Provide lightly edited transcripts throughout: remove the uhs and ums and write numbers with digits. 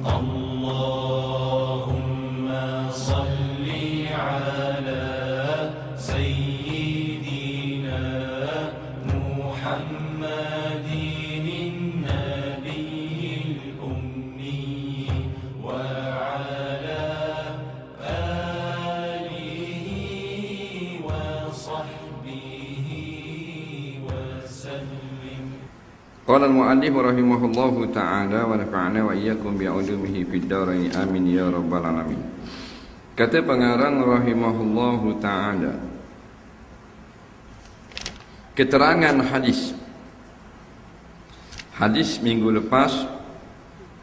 اللهم صل على سيدنا محمد النبي الأمي وعلى آله وصحبه وسلم. Qala al-mu'allif rahimahullahu ta'ala wa nafa'ana wa iyyakum bi'ulumihi fid dharain amin ya rabbal alamin. Kata pengarang rahimahullahu ta'ala, keterangan hadis. Hadis minggu lepas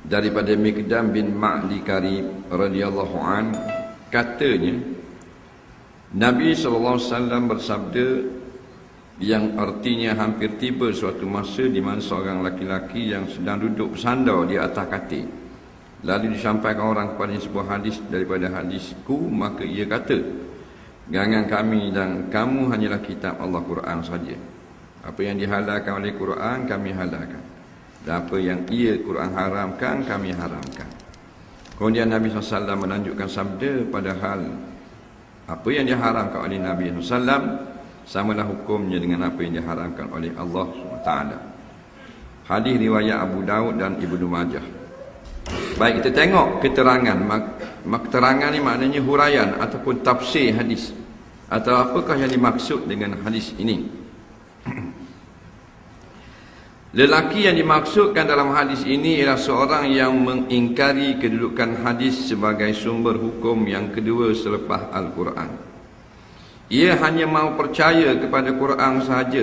daripada Miqdam bin Ma'li Karib radhiyallahu an, katanya Nabi sallallahu alaihi wasallam bersabda, yang artinya hampir tiba suatu masa di mana seorang laki-laki yang sedang duduk bersandar di atas katil, lalu disampaikan orang kepada sebuah hadis daripada hadisku, maka ia kata, jangan kami dan kamu hanyalah kitab Allah Quran saja. Apa yang dihalalkan oleh Quran kami halalkan, dan apa yang ia Quran haramkan kami haramkan. Kemudian Nabi SAW menunjukkan sabda, padahal apa yang diharamkan oleh Nabi SAW samalah hukumnya dengan apa yang diharamkan oleh Allah SWT. Hadis riwayat Abu Daud dan Ibnu Majah. Baik, kita tengok keterangan. Keterangan ni maknanya huraian ataupun tafsir hadis, atau apakah yang dimaksud dengan hadis ini. Lelaki yang dimaksudkan dalam hadis ini ialah seorang yang mengingkari kedudukan hadis sebagai sumber hukum yang kedua selepas Al-Quran. Ia hanya mahu percaya kepada Quran sahaja.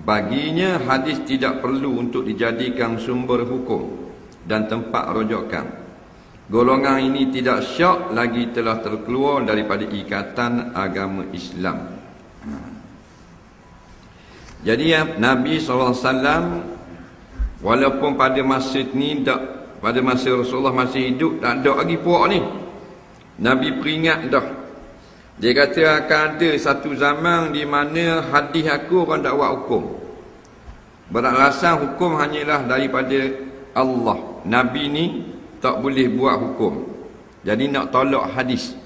Baginya hadis tidak perlu untuk dijadikan sumber hukum dan tempat rujukan. Golongan ini tidak syak lagi telah terkeluar daripada ikatan agama Islam. Jadi Nabi SAW walaupun pada masa ni pada masa Rasulullah masih hidup, tak ada lagi puak ni. Nabi peringat dah. Dia kata akan ada satu zaman di mana hadis aku orang tak buat hukum. Beralasan hukum hanyalah daripada Allah. Nabi ni tak boleh buat hukum. Jadi nak tolak hadis.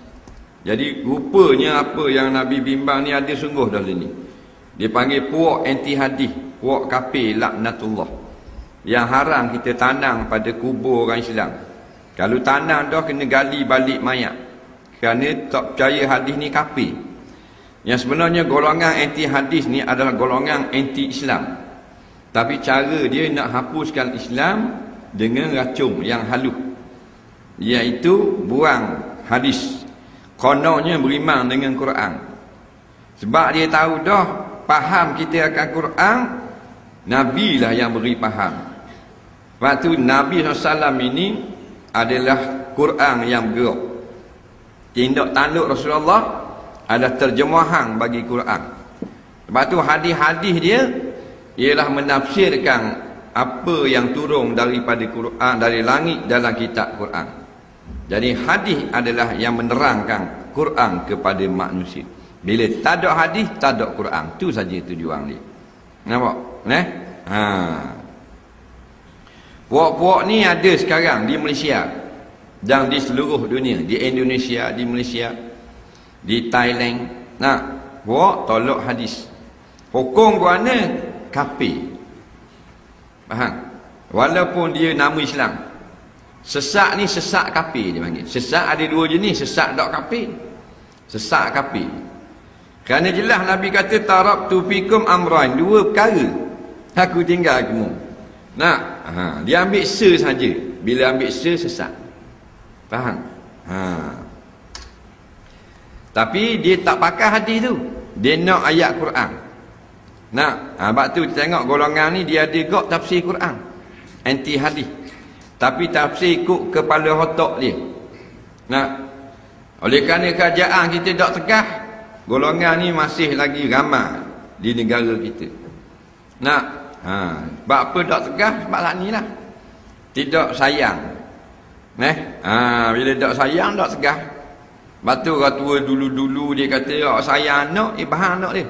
Jadi rupanya apa yang Nabi bimbang ni ada sungguh dalam ni. Dia panggil puak anti hadis, puak kafir laknatullah. Yang haram kita tanam pada kubur orang Islam. Kalau tanam dah kena gali balik mayat. Kerana tak percaya hadis ni kafir. Yang sebenarnya golongan anti hadis ni adalah golongan anti Islam. Tapi cara dia nak hapuskan Islam dengan racun yang halus, iaitu buang hadis. Kononnya beriman dengan Quran. Sebab dia tahu dah faham kita akan Quran, Nabi lah yang beri faham. Waktu Nabi SAW ini adalah Quran yang bergerak. Tindak tanduk Rasulullah adalah terjemahan bagi Quran. Sebab tu hadis-hadis dia ialah menafsirkan apa yang turun daripada Quran, dari langit dalam kitab Quran. Jadi hadis adalah yang menerangkan Quran kepada manusia. Bila tak ada hadis, tak ada Quran. Tu saja tujuan dia. Nampak? Puak-puak ni ada sekarang di Malaysia dan di seluruh dunia, di Indonesia, di Malaysia, di Thailand. Nah, puak tolak hadis. Hukum mana? Kafir. Faham? Walaupun dia nama Islam. Sesat ni sesat kafir dia panggil. Sesat ada dua jenis, sesat tak kafir. Sesat kafir. Kerana jelas Nabi kata taraktu fikum amrain, dua perkara aku tinggal kamu. Nah, dia ambil saja. Bila ambil sesat. Faham? Tapi dia tak pakai hadis tu. Dia nak ayat Quran. Nah, sebab tu tengok golongan ni dia ada gok tafsir Quran. Anti hadis. Tapi tafsir ikut kepala otak dia. Nah, oleh kerana kerajaan kita tak tegah, golongan ni masih lagi ramai di negara kita. Nah, sebab apa tak tegah? Sebab lah ni lah. Tidak sayang. Bila tak sayang tak tegah. Batu orang tua dulu-dulu dia kata sayang anak, bahan anak dia.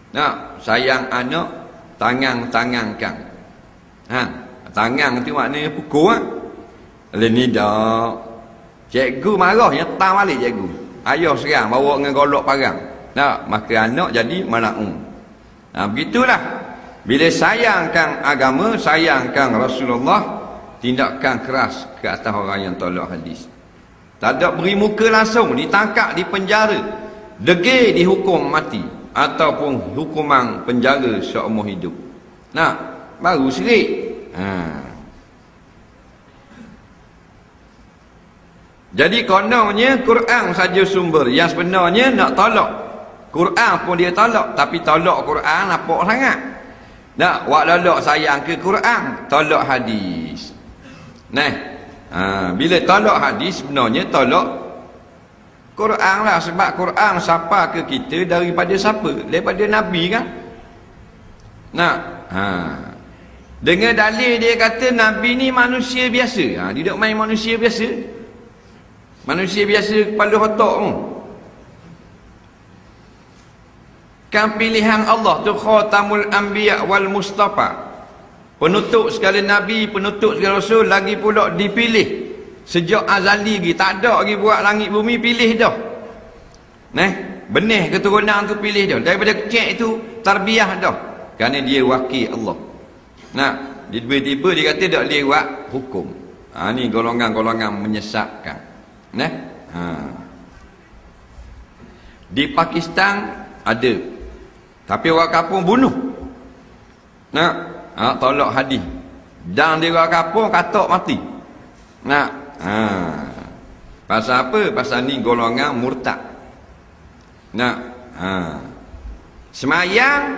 Nak sayang anak, tangan-tangankan. Tangan tu maknanya pukul. Lain ni dah. Cikgu marah, nyetam balik cikgu. Ayah serang, bawa dengan golok parang. Nah, maka anak jadi mal'un. Nah, begitulah. Bila sayangkan agama, sayangkan Rasulullah, tindakan keras ke atas orang yang tolak hadis. Tak ada beri muka langsung, ditangkap, dipenjara, degil, dihukum mati, ataupun hukuman penjara seumur hidup. Nah, baru serik. Jadi kononnya Quran saja sumber. Yang sebenarnya nak tolak Quran pun dia tolak, tapi tolak Quran nampak sangat. Nak wak lolak sayang ke Quran, tolak hadis. Nah, bila tolak hadis sebenarnya tolak Quran lah. Sebab Quran siapa ke kita daripada siapa? Daripada Nabi kan. Nah, dengan dalil dia kata Nabi ni manusia biasa. Dia tak main manusia biasa. Manusia biasa kepala otak pun. Kan pilihan Allah tu khatamul anbiya wal mustafa. Penutup segala nabi, penutup segala rasul, lagi pula dipilih. Sejak azali lagi, tak ada lagi buat langit bumi, pilih dah. Benih keturunan tu pilih dah. Daripada kecil itu tarbiyah dah. Kerana dia wakil Allah. Tiba-tiba dia kata tak lewat hukum. Ni golongan-golongan menyesatkan. Di Pakistan ada, tapi orang kampung bunuh. Tolak hadis. Dan dia orang kampung katak mati. Pasal apa? Pasal ni golongan murtad. Semayang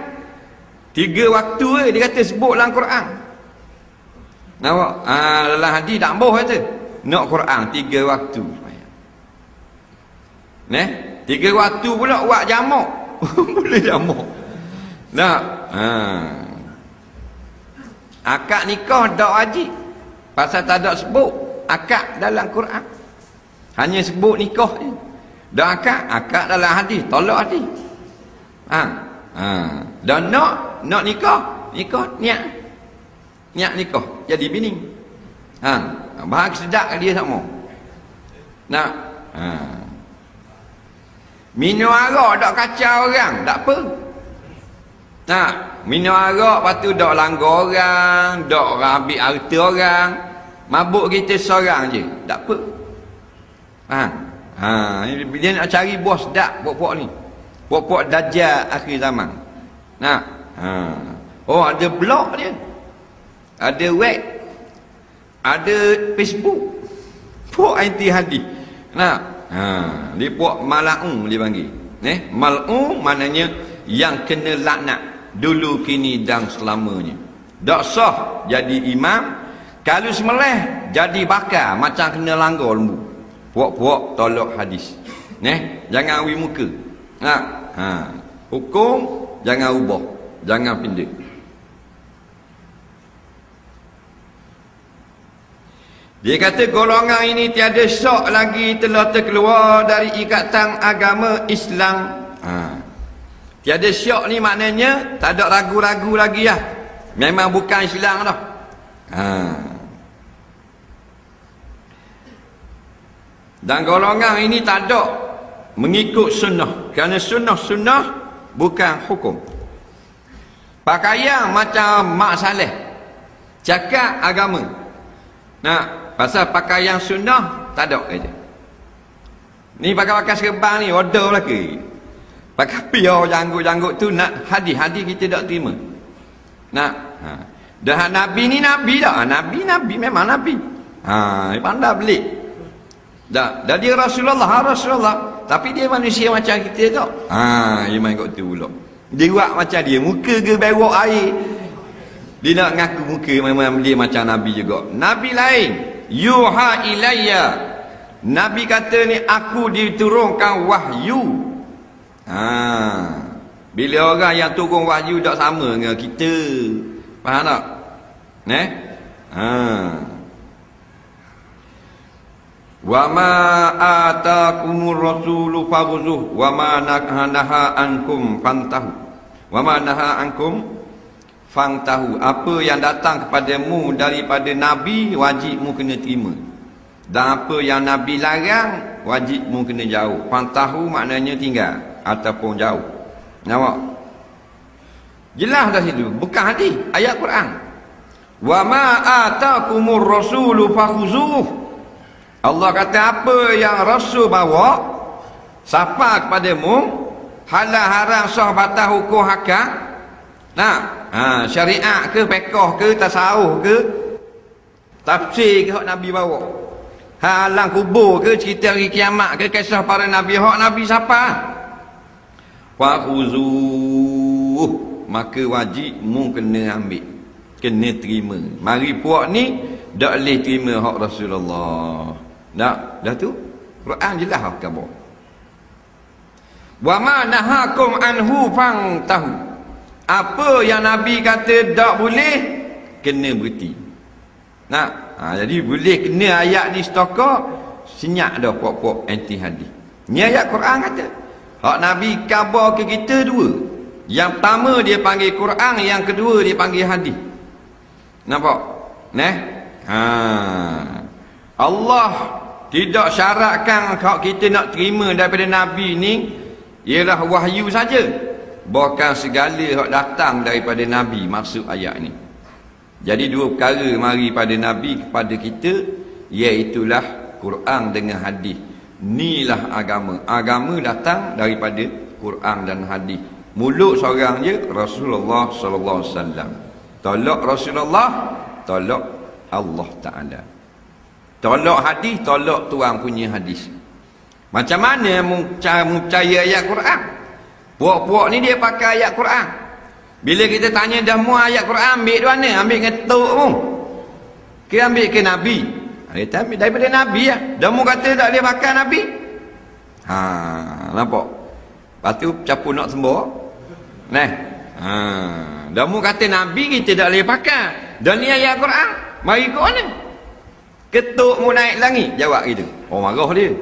3 waktu dia kata sebut dalam Quran. Nampak? Dalam hadis tak boh kata. Nak Quran 3 waktu. 3 waktu pula buat jamak. Boleh jamak. Akad nikah tak wajib. Pasal tak ada sebut akad dalam Quran. Hanya sebut nikah je. Dan akad dalam hadis, tolak hadis. Dan nak nikah niat nikah jadi bini. Bahag sedap dia tak mau. Minum arak tak kacau orang, tak apa. Minum arak lepas tu tak langgar orang, tak ambil harta orang. Mabuk kita seorang je, tak apa. Dia nak cari bos sedap pokok ni. Pokok dajjal akhir zaman. Ada blog dia. Ada web. Ada Facebook. Pok anti hadis. Dia pok mal'un dia panggil. Mal'un maknanya yang kena laknat dulu, kini dan selamanya. Tak sah jadi imam. Kalau semelih jadi bakar macam kena langgar lembu. Puak-puak tolak hadis. Jangan awi muka. Hukum jangan ubah, jangan pindah. Dia kata golongan ini tiada syak lagi telah terkeluar dari ikatan agama Islam. Tiada syak ni maknanya tak ada ragu-ragu lagi lah. Memang bukan Islam dah. Dan golongan ini tak ada mengikut sunnah. Kerana sunnah bukan hukum. Pakaian macam Mak Saleh, cakap agama. Pasal pakaian sunnah tak ada kata. Ni pakai serban ni order lagi. Pakai piau janggut-janggut tu nak hadis kita tak terima. Dah Nabi ni Nabi dah. Nabi memang Nabi. Pandai belik. Dah dia Rasulullah. Tapi dia manusia macam kita tak. Dia main kat tu pula. Dia buat macam dia. Muka ke berok air. Dia nak ngaku muka memang dia macam Nabi juga. Nabi lain. Yuha ilayya. Nabi kata ni aku diturunkan wahyu. Bila orang yang turun wahyu tak sama dengan kita. Faham tak? Wa ma atakumur rasulu faghzuh wa ma naha ankum fantahu. Wa ma naha ankum fantahu. Apa yang datang kepadamu daripada Nabi, wajibmu kena terima. Dan apa yang Nabi larang, wajib mu kena jauh. Fantahu maknanya tinggal ataupun jauh. Nampak? Jelas dah situ, bukan hadis, ayat Quran. Wa ma atakumur rasulu fakhuzuh. Allah kata apa yang Rasul bawa, siapa kepadamu, halal haram sah batal hukum hakam. Nah, syariat ke, fiqh ke, tasawuf ke, tafsir ke hak Nabi bawa. Halang kubur ke, cerita hari kiamat ke, kisah para Nabi, hak Nabi siapa? Fakhuzuh, maka wajib mu kena ambil, kena terima. Mari puak ni tak boleh terima hak Rasulullah. Dah tu Quran jelas khabar. Wa ma nahakum anhu fangtahu. Apa yang Nabi kata tak boleh, kena berhenti. Jadi boleh kena ayat ni setokok, senyap dah pok-pok anti hadis. Ni ayat Quran kata. Hak Nabi khabar ke kita dua. Yang pertama dia panggil Quran, yang kedua dia panggil hadis. Nampak? Allah tidak syaratkan kalau kita nak terima daripada Nabi ni ialah wahyu saja. Bukan segala yang datang daripada Nabi maksud ayat ni. Jadi dua perkara mari pada Nabi kepada kita, iaitulah Quran dengan hadis. Inilah agama. Agama datang daripada Quran dan hadis. Mulut seorang je Rasulullah sallallahu alaihi wasallam. Tolak Rasulullah, tolak Allah Taala. Tolak hadis, tolak tuan punya hadis. Macam mana cara percaya ayat Quran? Puak-puak ni dia pakai ayat Quran. Bila kita tanya dah mu ayat Quran ambil di mana? Ambil ngetuk mu. Ke ambil ke Nabi? Kita ambil daripada Nabi lah. Dah mu kata tak boleh pakai Nabi. Nampak? Lepas tu capu nak sembuh. Dah mu kata Nabi kita tak boleh pakai. Dan ni ayat Quran. Mari ke mana? Ketuk mu naik langit. Jawab gitu. Oh marah dia.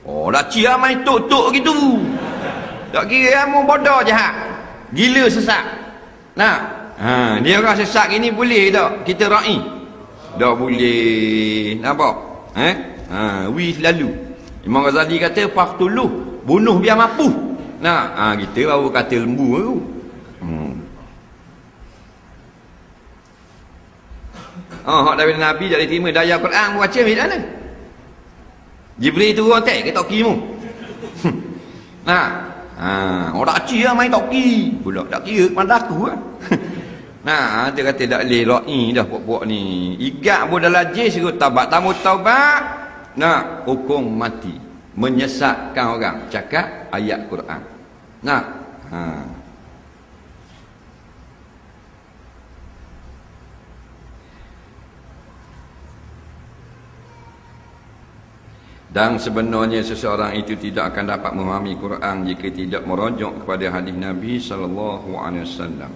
Oh dah cia main tuk-tuk gitu. Tak kira mu bodoh jahat. Gila sesat. Dia orang sesat gini boleh tak kita ra'i? Tak boleh. Nampak? Wis lalu. Imam Ghazali kata faqtuluh, bunuh biar mampu. Kita baru kata lembu tu. Hak daripada Nabi tak diterima daya Quran baca macam mana? Jibril turun tak ke toki mu. Orang tak cia main toki. Pula tak kira pada aku lah. Dia kata tak boleh ra'i dah puak-puak ni. Igat pun dalam jis kot tabat. Tamu taubat. Hukum mati. Menyesatkan orang. Cakap ayat Quran. Dan sebenarnya seseorang itu tidak akan dapat memahami Quran jika tidak merujuk kepada hadis Nabi sallallahu alaihi wasallam.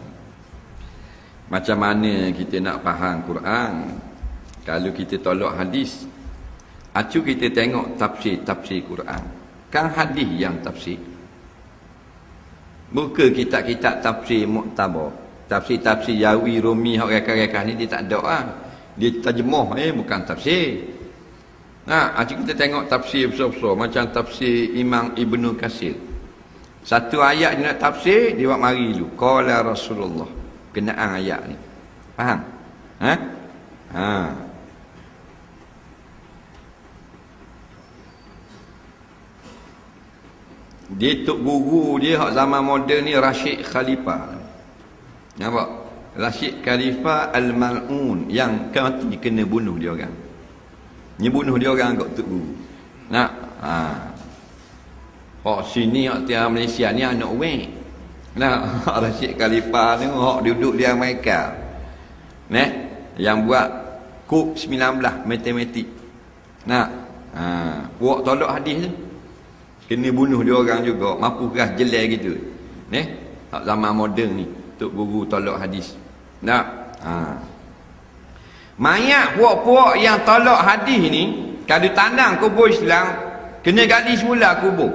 Macam mana kita nak faham Quran kalau kita tolak hadis? Acu kita tengok tafsir Quran. Kan hadis yang tafsir. Bukan kitab-kitab tafsir muktabar. Tafsir Yawi, Rumi, hak rekah-rekah ni dia tak ada lah. Dia terjemah bukan tafsir. Acu kita tengok tafsir besar-besar macam tafsir Imam Ibnu Katsir. Satu ayat dia nak tafsir, dia buat mari dulu. Qala Rasulullah. Kenaan ayat ni. Faham? Dia tok guru dia hak zaman moden ni Rashid Khalifah. Nampak? Rashid Khalifah Al-Mal'un yang mati kena bunuh dia orang. Ni bunuh dia orang kat tok guru. Sini hak tiang Malaysia ni anak wek. Rashid Khalifah ni hak duduk di Amerika. Yang buat kod 19 matematik. Buat tolak hadis tu. Kena bunuh dia orang juga. Mampu keras jelai gitu. Hak zaman moden ni tok guru tolak hadis. Mayat puak-puak yang tolak hadis ni kalau tandang kubur Islam kena gali semula kubur.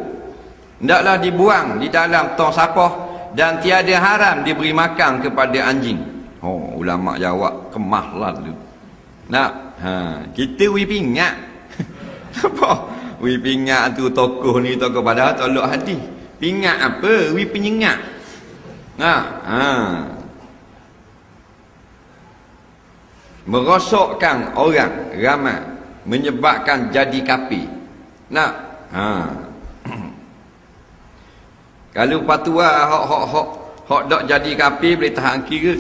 Hendaklah dibuang di dalam tong sampah dan tiada haram diberi makan kepada anjing. Ulama jawab kemahlah tu. Kita pingat. Apa? Wi pingat tu tokoh ni tokoh padahal tolak hadis. Pingat apa? Wi penyengat. Merosokkan orang ramai, menyebabkan jadi kafir. Kalau patua hok dok jadi kafir boleh tahan kira.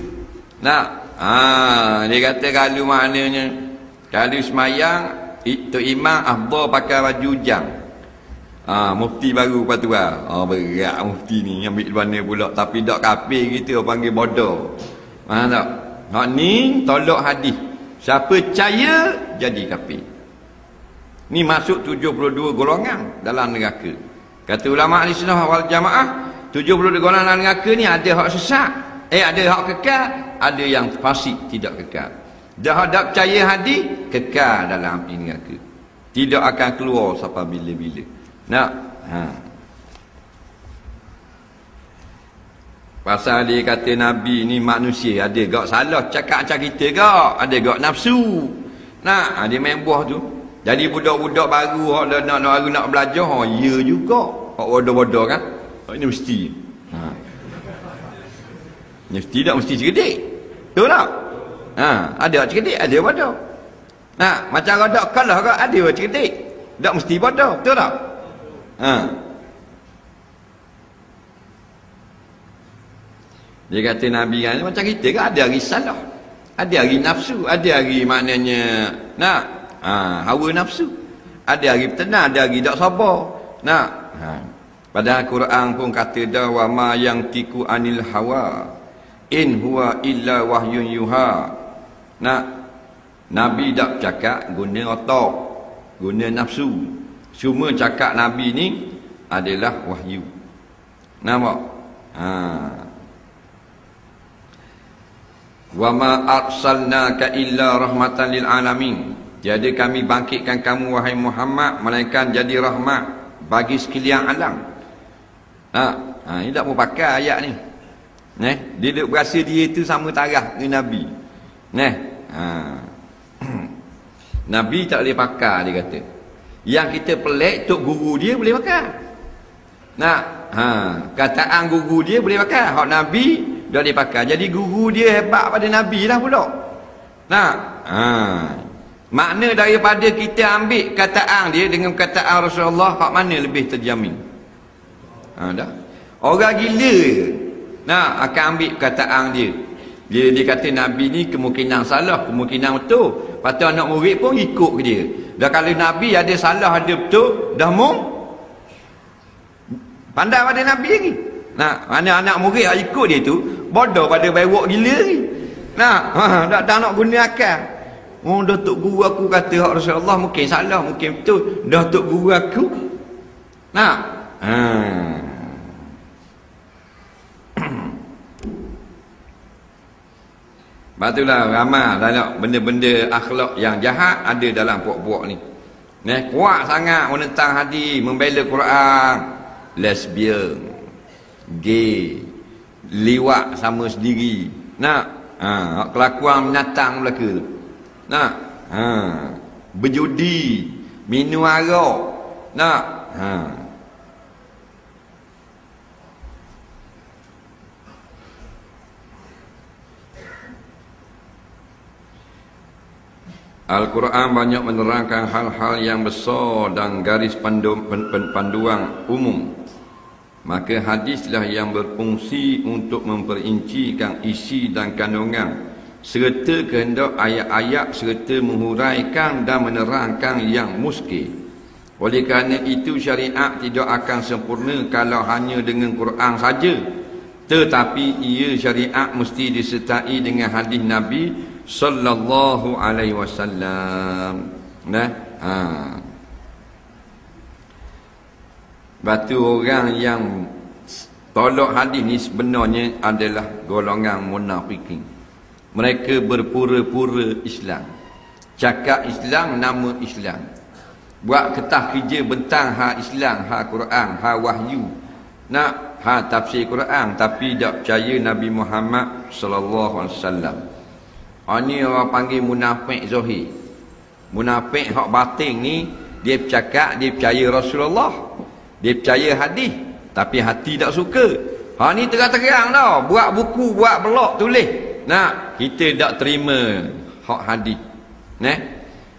Dia kata kalau maknanya kalau semayang itu imam afdal pakai baju jam. Mufti baru patua. Berat mufti ni ambil mana pula tapi dak kafir gitu orang panggil bodoh. Tak? Hak ni tolak hadis. Siapa percaya jadi kafir. Ni masuk 72 golongan dalam neraka. Kata ulama ahli sunnah wal jamaah, 72 golongan dalam neraka ni ada hak sesat, ada hak kekal, ada yang fasik tidak kekal. Dah ada percaya hadis kekal dalam api neraka. Tidak akan keluar sampai bila-bila. Pasal dia kata Nabi ni manusia, ada gak salah cakap macam kita gak, ada gak nafsu. Dia main buah tu. Jadi budak-budak baru nak belajar, ya juga. Hak bodoh-bodoh kan. Ini mesti. Mesti tak mesti cerdik. Betul tak? Ada cerdik, ada bodoh. Macam rodak kalah ke ada cerdik. Tak mesti bodoh, betul tak? Dia kata Nabi kan macam kita kan ada hari salah. Ada hari nafsu, ada hari maknanya hawa nafsu. Ada hari bertenang, ada hari tak sabar. Padahal Quran pun kata dah wa ma yang tiku anil hawa in huwa illa wahyun yuha. Nabi tak cakap guna otak, guna nafsu. Cuma cakap Nabi ni adalah wahyu. Nampak? Wa ma arsalnaka illa rahmatan lil alamin. Jadi kami bangkitkan kamu wahai Muhammad melainkan jadi rahmat bagi sekalian alam. Ini tak mau pakai ayat ni. Dia duk berasa dia tu sama taraf dengan Nabi. Nabi tak boleh pakai dia kata. Yang kita pelik tok guru dia boleh pakai. Kataan guru dia boleh pakai. Hak Nabi dah dia pakai. Jadi guru dia hebat pada Nabi lah pula. Makna daripada kita ambil kataan dia dengan kataan Rasulullah, hak mana lebih terjamin? Dah. Orang gila akan ambil kataan dia. Dia kata Nabi ni kemungkinan salah, kemungkinan betul. Patut anak murid pun ikut ke dia. Dah kalau Nabi ada salah ada betul, dah pandai pada Nabi lagi. Mana anak murid ikut dia tu bodoh pada bewok gila ni. Tak nak guna akal. Dah tok guru aku kata hak Rasulullah mungkin salah, mungkin betul. Dah tok guru aku. Batulah ramai dalam benda-benda akhlak yang jahat ada dalam puak-puak ni. Kuat sangat menentang hadis, membela Quran, lesbian, gay, liwat sama sendiri. Kelakuan binatang belaka tu. Berjudi, minum arak. Al-Quran banyak menerangkan hal-hal yang besar dan garis panduan umum. Maka hadislah yang berfungsi untuk memperincikan isi dan kandungan serta kehendak ayat-ayat serta menghuraikan dan menerangkan yang muskil. Oleh kerana itu syariat tidak akan sempurna kalau hanya dengan Quran saja, tetapi ia syariat mesti disertai dengan hadis Nabi sallallahu alaihi wasallam. Batu orang yang tolak hadis ni sebenarnya adalah golongan munafikin. Mereka berpura-pura Islam, cakap Islam, nama Islam, buat ketah kerja bentang ha Islam, ha Quran, ha wahyu, ha tafsir Quran, tapi tak percaya Nabi Muhammad sallallahu alaihi wasallam. Ini orang panggil munafik zahir. Munafik hak batin ni Dia bercakap, dia percaya Rasulullah, dia percaya hadis, tapi hati tak suka. Ha ni terang-terang dah, buat buku, buat blog, tulis. Nah, kita tak terima hak hadis.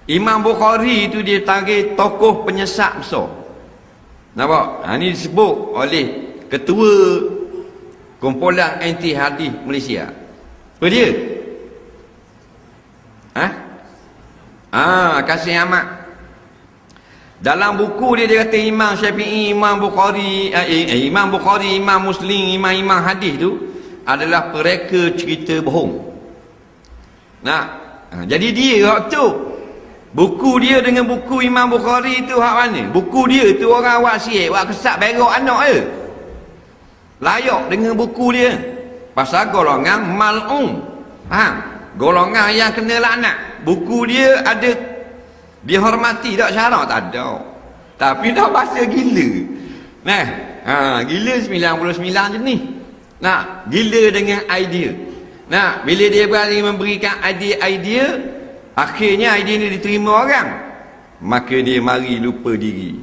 Imam Bukhari tu dia tarik tokoh penyesat besar. Nampak? Ha ni disebut oleh ketua kumpulan anti hadis Malaysia. Apa dia? Kasih Ahmad. Dalam buku dia kata Imam Syafi'i, Imam Bukhari, Imam Muslim, imam hadis tu adalah pereka cerita bohong. Jadi dia hak tu. Buku dia dengan buku Imam Bukhari tu hak mana? Buku dia tu orang awak siap, awak kesat berak anak je. Layak dengan buku dia. Pasal golongan mal'um. Golongan yang kena laknat. Buku dia ada dihormati tak syarak? Tak ada. Tapi dah bahasa gila. Gila 99 jenis. Gila dengan idea. Bila dia berani memberikan idea, akhirnya idea ni diterima orang, maka dia mari lupa diri.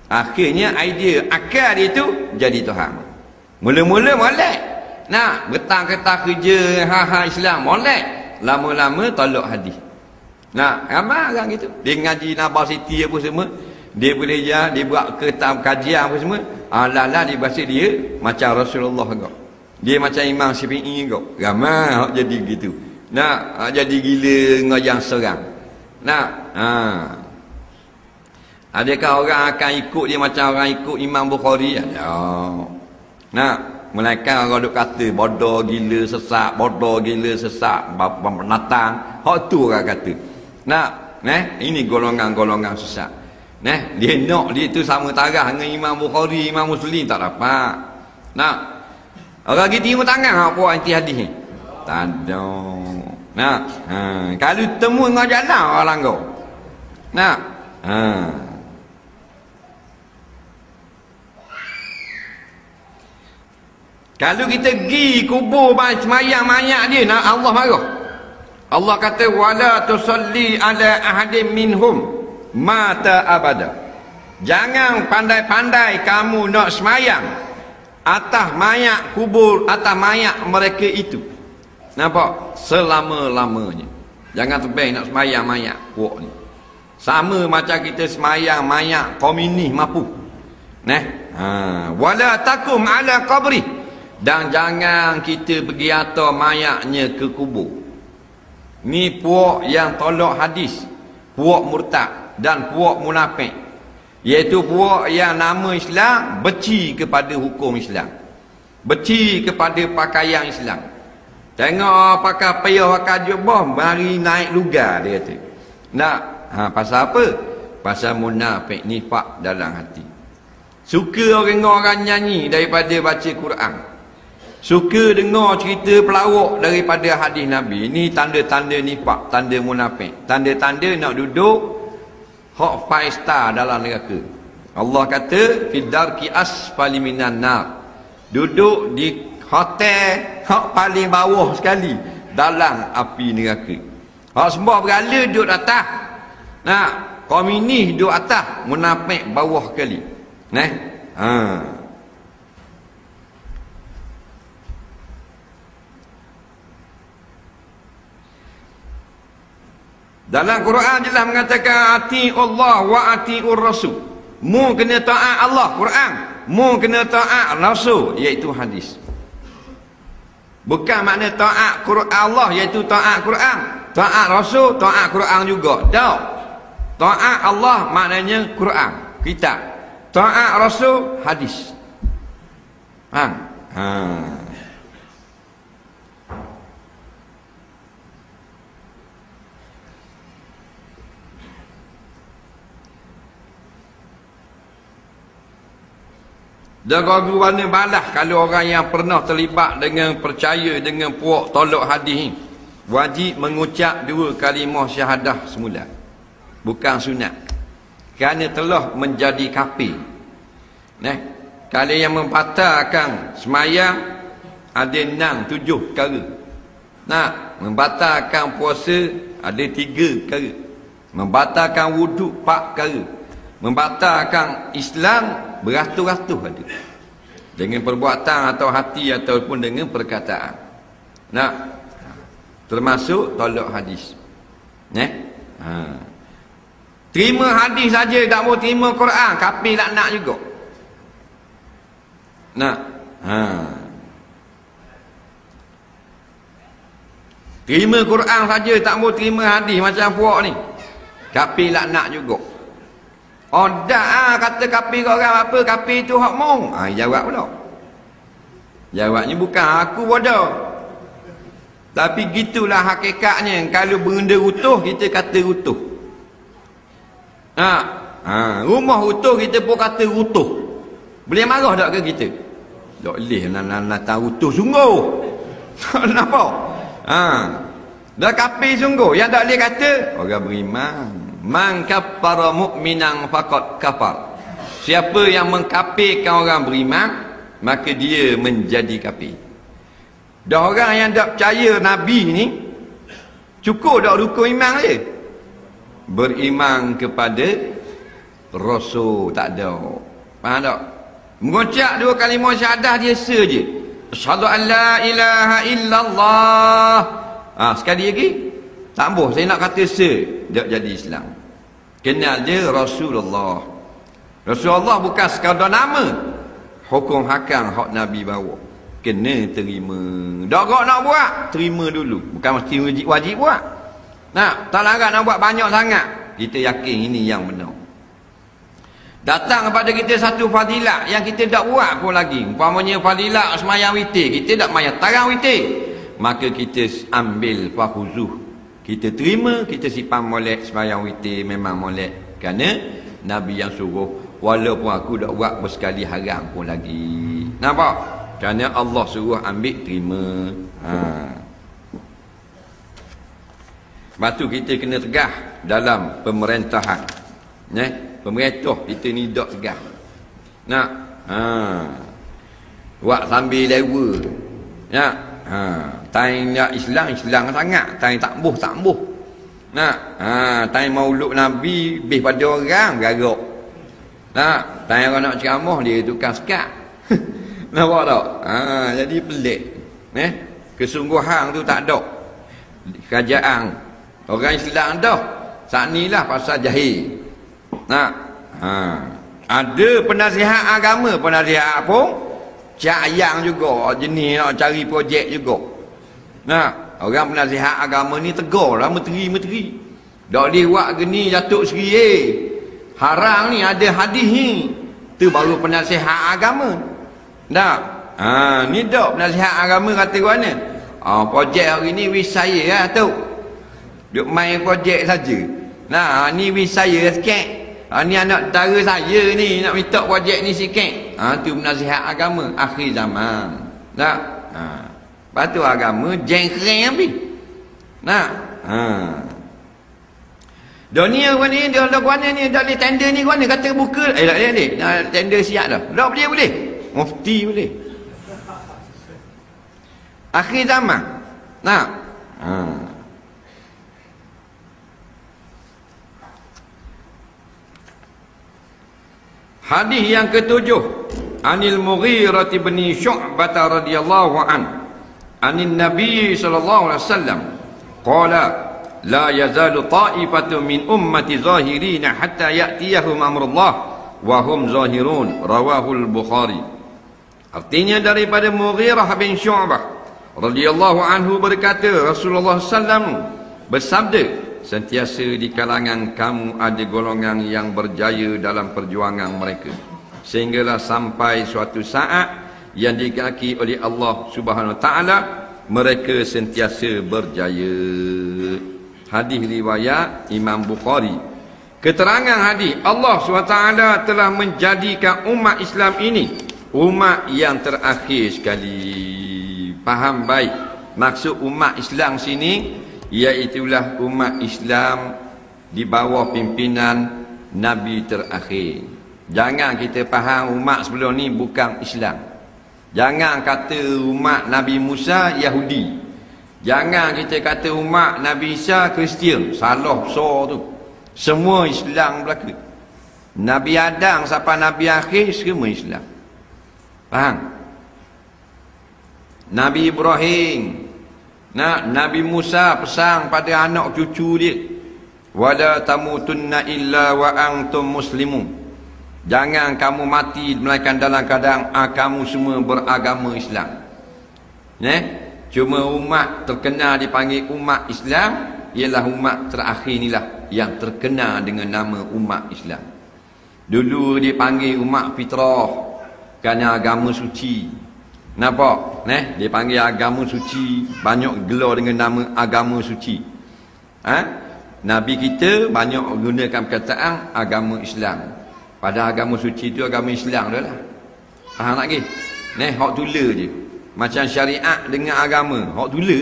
Akhirnya idea akal dia tu jadi Tuhan. Mula-mula molek. Betang-ketang kerja Islam molek. Lama-lama tolak hadis. Ramai orang gitu. Dia ngaji Nabah Siti apa semua, dia boleh dia buat ketam kajian apa semua. Lala dia bahasa dia macam Rasulullah kau. Dia macam Imam Syafi'i kau. Ramai hak jadi gitu. Jadi gila ngajang serang. Adakah orang akan ikut dia macam orang ikut Imam Bukhari? Melainkan orang duk kata bodoh gila sesak, bodoh gila sesak, penatang. Hak tu orang kata. Ini golongan-golongan sesat. Dia nak dia tu sama taraf dengan Imam Bukhari, Imam Muslim, tak dapat. Orang gitu tengok tangan hak puak anti hadis ni. Tak ada. Kalau temu dengan jalan orang langgar. Kalau kita pergi kubur semayang mayat dia, Allah marah. Allah kata wala tusalli ala ahadin minhum mata abada. Jangan pandai-pandai kamu nak semayang atas mayat kubur, atas mayat mereka itu. Nampak? Selama-lamanya. Jangan terbang nak semayang mayat puak ni. Sama macam kita semayang mayat komunis mampu. Wala takum ala qabri. Dan jangan kita pergi atas mayatnya ke kubur. Ni puak yang tolak hadis, puak murtad dan puak munafik. Iaitu puak yang nama Islam benci kepada hukum Islam, benci kepada pakaian Islam. Tengok pakai payah pakai jubah, mari naik lugar dia kata. Pasal apa? Pasal munafik, nifak dalam hati. Suka orang nyanyi daripada baca Quran. Suka dengar cerita pelawak daripada hadis Nabi. Ini tanda-tanda nifak, tanda munafik, tanda-tanda nak duduk hak 5 star dalam neraka. Allah kata fidarki asfali minan nar. Duduk di hotel hak paling bawah sekali dalam api neraka. Hak semua berhala duduk atas. Komunis duduk atas, munafik bawah sekali. Dalam Quran jelas mengatakan ati Allah wa atiur rasul. Mu kena taat Allah Quran, mu kena taat Rasul iaitu hadis. Bukan makna taat Quran Allah iaitu taat Quran, taat Rasul, taat Quran juga. Tak. Taat Allah maknanya Quran, kitab. Taat Rasul hadis. Dan ragu mana balas kalau orang yang pernah terlibat dengan percaya dengan puak tolak hadis ni. Wajib mengucap 2 kalimah syahadah semula. Bukan sunat. Kerana telah menjadi kafir. Kalau yang membatalkan semayang ada 6, 7 perkara. Membatalkan puasa ada 3 perkara. Membatalkan wuduk 4 perkara. membatalkan Islam beratus-ratus ada. Dengan perbuatan atau hati ataupun dengan perkataan. Nah, termasuk tolak hadis. Terima hadis saja tak mau terima Quran, kafir laknat juga. Nah, terima Quran saja tak mau terima hadis macam puak ni, kafir laknat juga. Oh dah kata kafir orang apa, kafir tu hak mau. Jawab pula. Jawabnya bukan aku bodoh. Tapi gitulah hakikatnya. Kalau benda utuh kita kata utuh. Rumah utuh kita pun kata utuh. Boleh marah tak ke kita? Tak boleh nak tahu utuh sungguh. Nampak? Dah kafir sungguh. Yang tak boleh kata orang beriman. Man kaffara mu'minan faqad kafar. Siapa yang mengkafirkan orang beriman, maka dia menjadi kafir. Dah orang yang tak percaya Nabi ni, cukup dah rukun iman je. Beriman kepada Rasul tak ada. Faham tak? Mengucap dua kalimah syahadah dia saja. Asyhadu an la ilaha illallah. Sekali lagi. Tak boleh saya nak kata tak jadi Islam. Kenal dia Rasulullah. Rasulullah bukan sekadar nama. Hukum hakam hak Nabi bawa. Kena terima. Tak nak buat, terima dulu. Bukan mesti wajib buat. Nah, tak larat nak buat banyak sangat. Kita yakin ini yang benar. Datang kepada kita satu fadilat yang kita tak buat pun lagi. Umpamanya fadilat semayang witir, kita tak mayang tarang witir. Maka kita ambil fahuzuh. Kita terima, kita simpan molek sembahyang witir memang molek. Kerana Nabi yang suruh, walaupun aku dah buat bersekali haram pun lagi. Nampak? Kerana Allah suruh ambil terima. Lepas tu kita kena tegah dalam pemerintahan. Pemerintah kita ni tak tegah. Nak? Buat sambil lewa. Time Islam sangat, time tak buh. Nah, time maulud Nabi lebih pada orang garuk. Nah, time orang nak ceramah dia tukang sekat. Nampak tak? Jadi pelik. Kesungguhan tu tak ada. Kerajaan orang Islam dah. Saat ni lah pasal jahil. Nah, ada penasihat agama, penasihat pun cak ayang juga, jenis nak cari projek juga. Nah, orang penasihat agama ni tegur lah menteri. Tak boleh buat gini Datuk Seri. Haram ni ada hadis ni. Tu baru penasihat agama. Tak? Ni tak penasihat agama kata mana? Projek hari ni wis saya lah tu. Duk main projek saja. Nah, ni wis saya sikit. Ni anak tara saya ni nak minta projek ni sikit. Tu penasihat agama akhir zaman. Tak? Lepas tu agama jeng kering habis. Nak? Dunia gua ni, dia gua ni, dak boleh tender ni gua ni kata buka. Tak boleh. Tender siap dah. Tak boleh. Mufti boleh. Akhir zaman. Nak? Hadis yang ketujuh, Anil Mughirah bin Syu'bah radhiyallahu an. Anin Nabi sallallahu alaihi wasallam qala la yazalu ta'ifatu min ummati zahirina hatta ya'tiyahum amrullah wa hum zahirun. Rawahul Bukhari. Artinya daripada Mughirah bin Syu'bah radhiyallahu anhu berkata, Rasulullah sallam bersabda, sentiasa di kalangan kamu ada golongan yang berjaya dalam perjuangan mereka, sehinggalah sampai suatu saat yang dikehendaki oleh Allah Subhanahu Wa Taala mereka sentiasa berjaya. Hadis riwayat Imam Bukhari. Keterangan hadis, Allah SWT telah menjadikan umat Islam ini umat yang terakhir sekali. Faham baik maksud umat Islam sini, iaitulah umat Islam di bawah pimpinan Nabi terakhir. Jangan kita faham umat sebelum ni bukan Islam. Jangan kata umat Nabi Musa Yahudi. Jangan kita kata umat Nabi Isa Kristian. Salah besar tu. Semua Islam belaka. Nabi Adam sampai Nabi akhir semua Islam. Faham? Nabi Ibrahim, Nabi Musa pesan pada anak cucu dia, wala tamutunna illa wa antum muslimun. Jangan kamu mati melainkan dalam keadaan kamu semua beragama Islam. Cuma umat terkenal dipanggil umat Islam ialah umat terakhir inilah yang terkenal dengan nama umat Islam. Dulu dipanggil umat fitrah kerana agama suci. Nampak? Dia panggil agama suci, banyak gelar dengan nama agama suci. Nabi kita banyak gunakan perkataan agama Islam. Pada agama suci itu agama Islam dah lah. Faham tak ke? Hak tula je. Macam syariat dengan agama. Hak tula,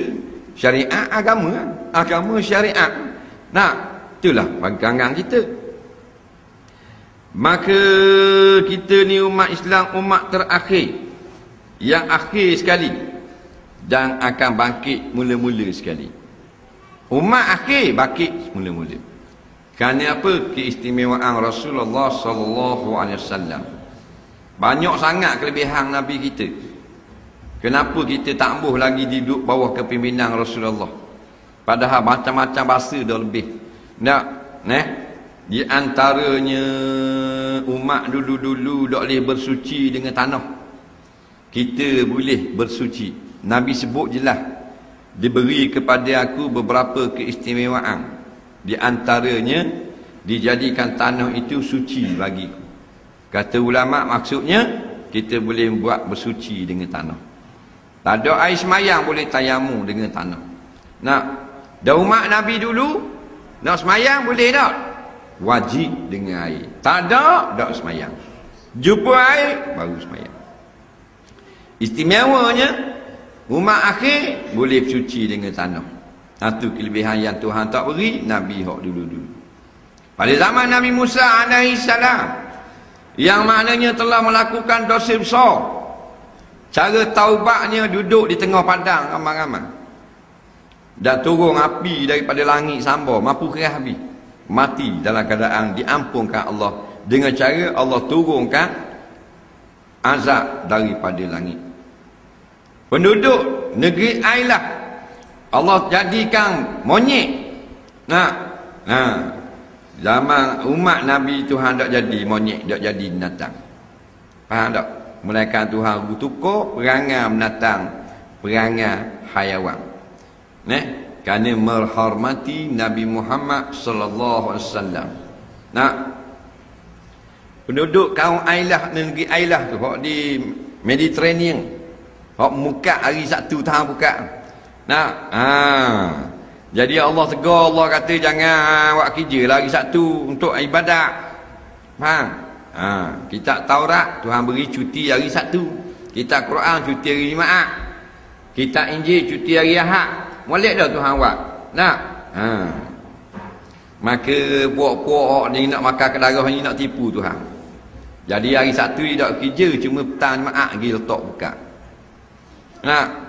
syariat agama. Agama syariat. Itulah pegangan kita. Maka kita ni umat Islam, umat terakhir, yang akhir sekali dan akan bangkit mula-mula sekali. Umat akhir bangkit mula-mula. Kerana apa? Keistimewaan Rasulullah sallallahu alaihi wasallam. Banyak sangat kelebihan Nabi kita. Kenapa kita tak boleh lagi duduk bawah kepimpinan Rasulullah? Padahal macam-macam bahasa dah lebih. Di antaranya umat dulu-dulu tak boleh bersuci dengan tanah. Kita boleh bersuci. Nabi sebut jelas, diberi kepada aku beberapa keistimewaan. Di antaranya dijadikan tanah itu suci bagiku. Kata ulama maksudnya kita boleh buat bersuci dengan tanah. Tak ada air semayang boleh tayamu dengan tanah. Dah umat Nabi dulu nak semayang boleh tak? Wajib dengan air. Tak ada, tak semayang. Jumpa air baru semayang. Istimewanya umat akhir boleh bersuci dengan tanah. Itu kelebihan yang Tuhan tak beri Nabi hak dulu-dulu. Pada zaman Nabi Musa AS, yang maknanya telah melakukan dosa besar, cara taubatnya duduk di tengah padang ramai-ramai, dan turun api daripada langit sambar, mampu kerah habis, mati dalam keadaan diampunkan Allah dengan cara Allah turunkan azab daripada langit. Penduduk negeri Ailah Allah jadikan monyet. Zaman umat Nabi Tuhan tak jadi monyet, tak jadi binatang. Faham tak? Melainkan Tuhan tukar perangai binatang, perangai hayawan. Kerana menghormati Nabi Muhammad sallallahu alaihi wasallam. Penduduk kaum Ailah, negeri Ailah tu, hak di Mediterranean, hak muka hari Sabtu Tuhan buka. Jadi Allah tegur, Allah kata jangan buat kerja lagi Sabtu untuk ibadat. Faham? Kitab Taurat Tuhan beri cuti hari Sabtu. Kitab Quran cuti hari Jumaat. Kitab Injil cuti hari Ahad. Molek dah Tuhan buat. Maka puak-puak ni nak makan ke darah ni nak tipu Tuhan. Jadi hari Sabtu dia tak kerja, cuma petang Jumaat pergi letak buka.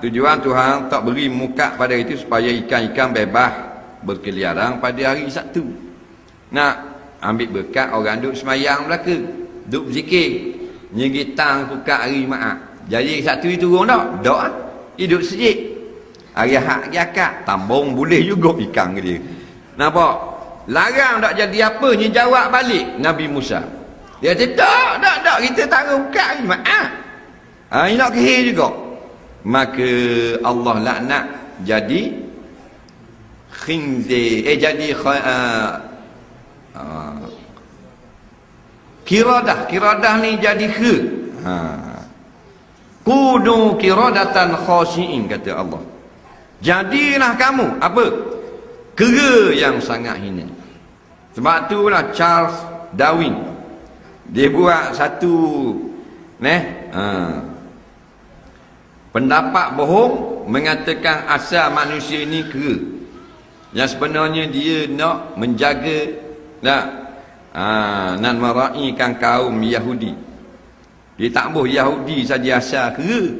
Tujuan Tuhan tak beri muka pada itu supaya ikan-ikan bebas berkeliaran pada hari Sabtu. Ambil berkat orang duduk semayang belaka, duduk berzikir, nyegitang buka hari Jumaat. Jadi hari Sabtu itu turun tak? Tak. Hidup sejik. Hari Ahad pergi akad, tambung boleh juga ikan ke dia. Nampak? Larang tak jadi apa, ni jawab balik Nabi Musa. Dia kata tak, kita taruh buka hari Jumaat. Ini nak kehir juga. Maka Allah laknat jadi khinzir, jadi kiradah ni jadi ke. Kudu kiradatan khasiin, kata Allah. Jadilah kamu apa? Kera yang sangat hina. Sebab itulah Charles Darwin dia buat satu pendapat bohong mengatakan asal manusia ini kera. Yang sebenarnya dia nak menjaga dan meraihkan kaum Yahudi. Dia tak boleh Yahudi saja asal kera.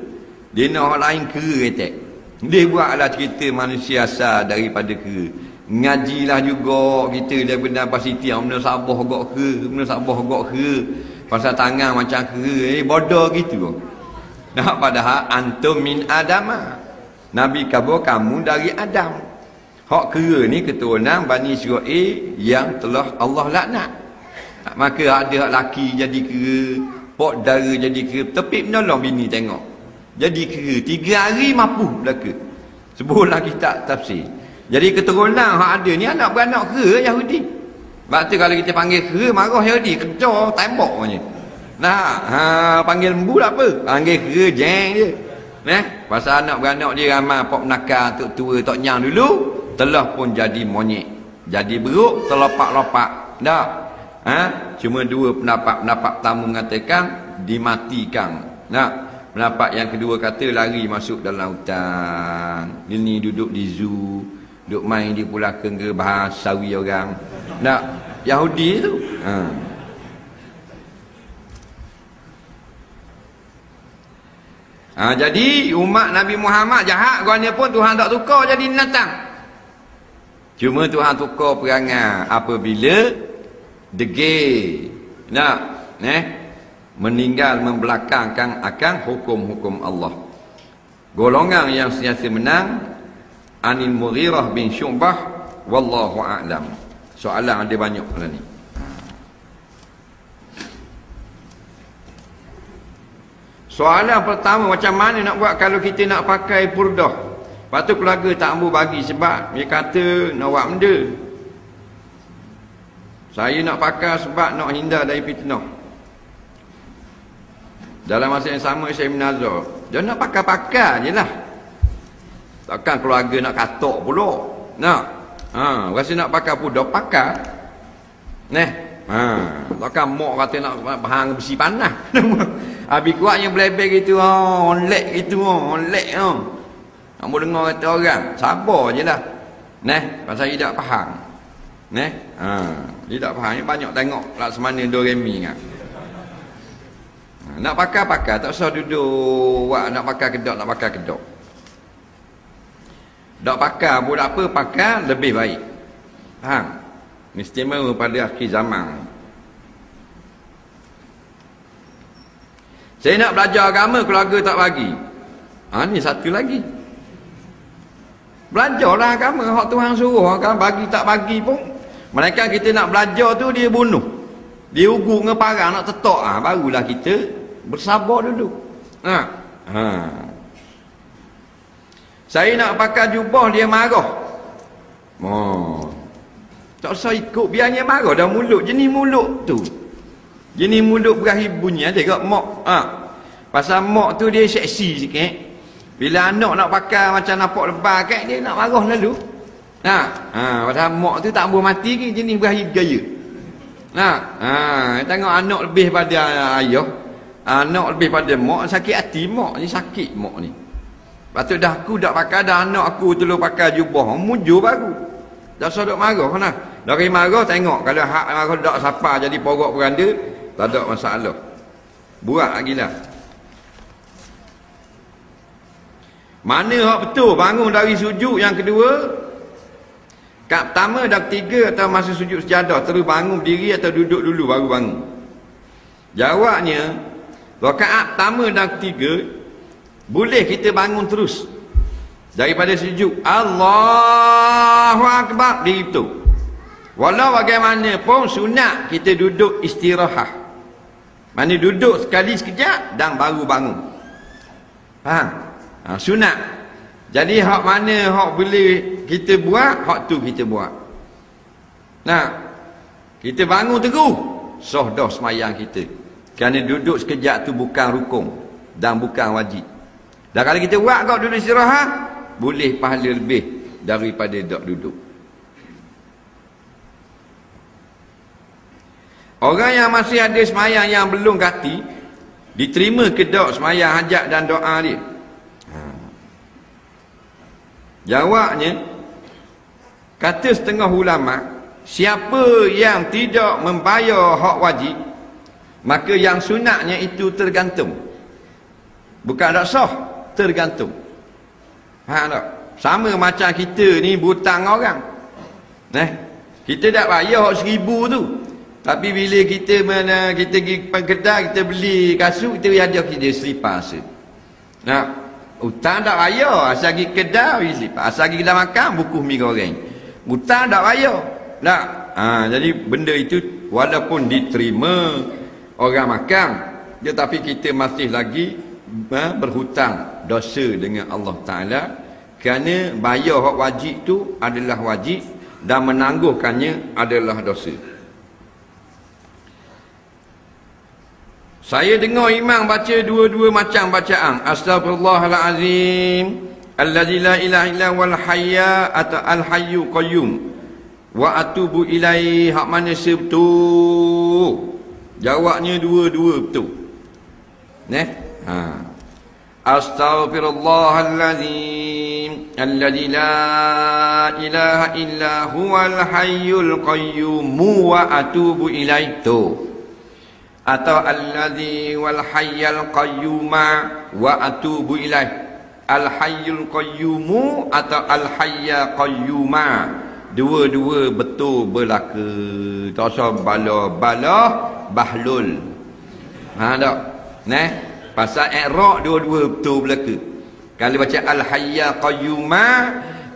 Dia nak orang lain kera ketek. Dia buatlah cerita manusia asal daripada kera. Ngajilah juga kita daripada Pasiti, benda Sabah gok ke, pasal tangan macam ke, bodoh gitu. Nah, padahal antum min Adama. Nabi kata kamu dari Adam. Hak kera ni keturunan Bani Israel yang telah Allah laknat. Maka ada hak laki jadi kera, pok dara jadi kera, tepik menolong bini tengok. Jadi kera 3 hari mampu belaka. Sebulan kita tafsir. Jadi keturunan hak ada ni anak beranak kera Yahudi. Sebab tu kalau kita panggil kera marah Yahudi, kejar tembok macam. Nah, panggil lembu tak apa. Panggil kera jeng je. Pasal anak beranak dia ramai pok nakal tok tua tok nyang dulu, telah pun jadi monyet. Jadi beruk terlopak-lopak. Tak? Cuma 2 pendapat tamu mengatakan dimatikan. Nah, pendapat yang kedua kata lari masuk dalam hutan. Ini duduk di zoo, duduk main di pulakeng ke bahas sawi orang. Nak Yahudi tu. Jadi umat Nabi Muhammad jahat gua pun Tuhan tak tukar jadi binatang. Cuma Tuhan tukar perangai apabila degil. Meninggal membelakangkan akan hukum-hukum Allah. Golongan yang sentiasa menang Anil Mughirah bin Syu'bah, wallahu a'lam. Soalan ada banyak lah ni. Soalan pertama, macam mana nak buat kalau kita nak pakai purdah? Lepas tu keluarga tak ambil bagi sebab dia kata nak buat benda. Saya nak pakai sebab nak hindar dari fitnah. Dalam masa yang sama saya menazar, dia nak pakai-pakai je lah. Takkan keluarga nak katok pula. Nak? Rasa nak pakai purdah, pakai. Takkan mak kata nak bahang besi panas. Habis kuatnya belebek gitu, onlek gitu, onlek. Kamu dengar kata orang, sabar je lah. Pasal dia tak faham. Dia tak faham, dia banyak tengok laksamana Doremi kan. Nak pakai-pakai, tak usah duduk nak pakai kedok, nak pakai kedok. Tak pakai pun apa, pakai lebih baik. Faham? Istimewa pada akhir zaman. Saya nak belajar agama, keluarga tak bagi. Ni satu lagi. Belajarlah agama, hak Tuhan suruh kan, bagi tak bagi pun. Mereka kita nak belajar tu dia bunuh. Dia ugut dengan parang nak tetok, barulah kita bersabar dulu. Saya nak pakai jubah, dia marah. Tak usah ikut, biarnya marah dah mulut. Jenis mulut tu, jenis mulut berakhir bunyi ada kat mak. Pasal mak tu dia seksi sikit. Bila anak nak pakai macam nampak lebar kat dia, nak marah lalu. Pasal mak tu tak boleh mati ke, jenis berakhir gaya. Tengok anak lebih pada ayah, anak lebih pada mak, sakit hati mak ni, sakit mak ni. Patut dah aku dak pakai, dah anak aku tu pakai jubah, mujur baru. Dah sedok marah kan. Dari marah tengok kalau hak marah dak siapa jadi porok beranda, tak ada masalah. Buat lagi lah. Mana hak betul bangun dari sujud yang kedua? Kat pertama dan ketiga atau masa sujud sejadah terus bangun berdiri atau duduk dulu baru bangun? Jawabnya, rakaat pertama dan ketiga boleh kita bangun terus daripada sujud. Allahu Akbar diri tu. Walau bagaimanapun sunat kita duduk istirahat. Mana duduk sekali sekejap dan baru bangun. Faham? Sunat. Jadi hak mana hak boleh kita buat, hak tu kita buat. Kita bangun teguh, sah dah semayang kita. Kerana duduk sekejap tu bukan rukun dan bukan wajib. Dan kalau kita buat kau duduk istirahat, boleh pahala lebih daripada duduk duduk. Orang yang masih ada semayang yang belum ganti, diterima ke tak semayang hajat dan doa dia? Jawabnya, kata setengah ulama, siapa yang tidak membayar hak wajib, maka yang sunatnya itu tergantung. Bukan tak sah, tergantung. Tak? Sama macam kita ni butang orang. Kita tak bayar 1,000 tu. Tapi bila kita pergi kedai, kita beli kasut, kita ada kita selipar rasa. Hutang tak bayar, asal pergi kedai beli selipar, asal pergi kedai makan buku mi goreng. Hutang tak bayar. Jadi benda itu walaupun diterima orang makan, tetapi kita masih lagi berhutang dosa dengan Allah Ta'ala, kerana bayar hak wajib tu adalah wajib dan menangguhkannya adalah dosa. Saya dengar imam baca dua-dua macam bacaan. Astaghfirullahalazim allazi la ilaha illa wal hayya atau al hayyu qayyum wa atubu ilaihi. Hak mana betul? Jawabnya dua-dua betul. Astaghfirullahalazim allazi la ilaha illa huwal hayyul qayyum wa atubu ilaihi tu. Atau allazi wal hayyul qayyuma wa atubu ilaih. Al hayyul qayyumu atau al hayya qayyuma, dua-dua betul berlaku. Tak usah bala bahlul. Tak? Pasal i'rab dua-dua betul berlaku. Kalau baca al hayya qayyuma,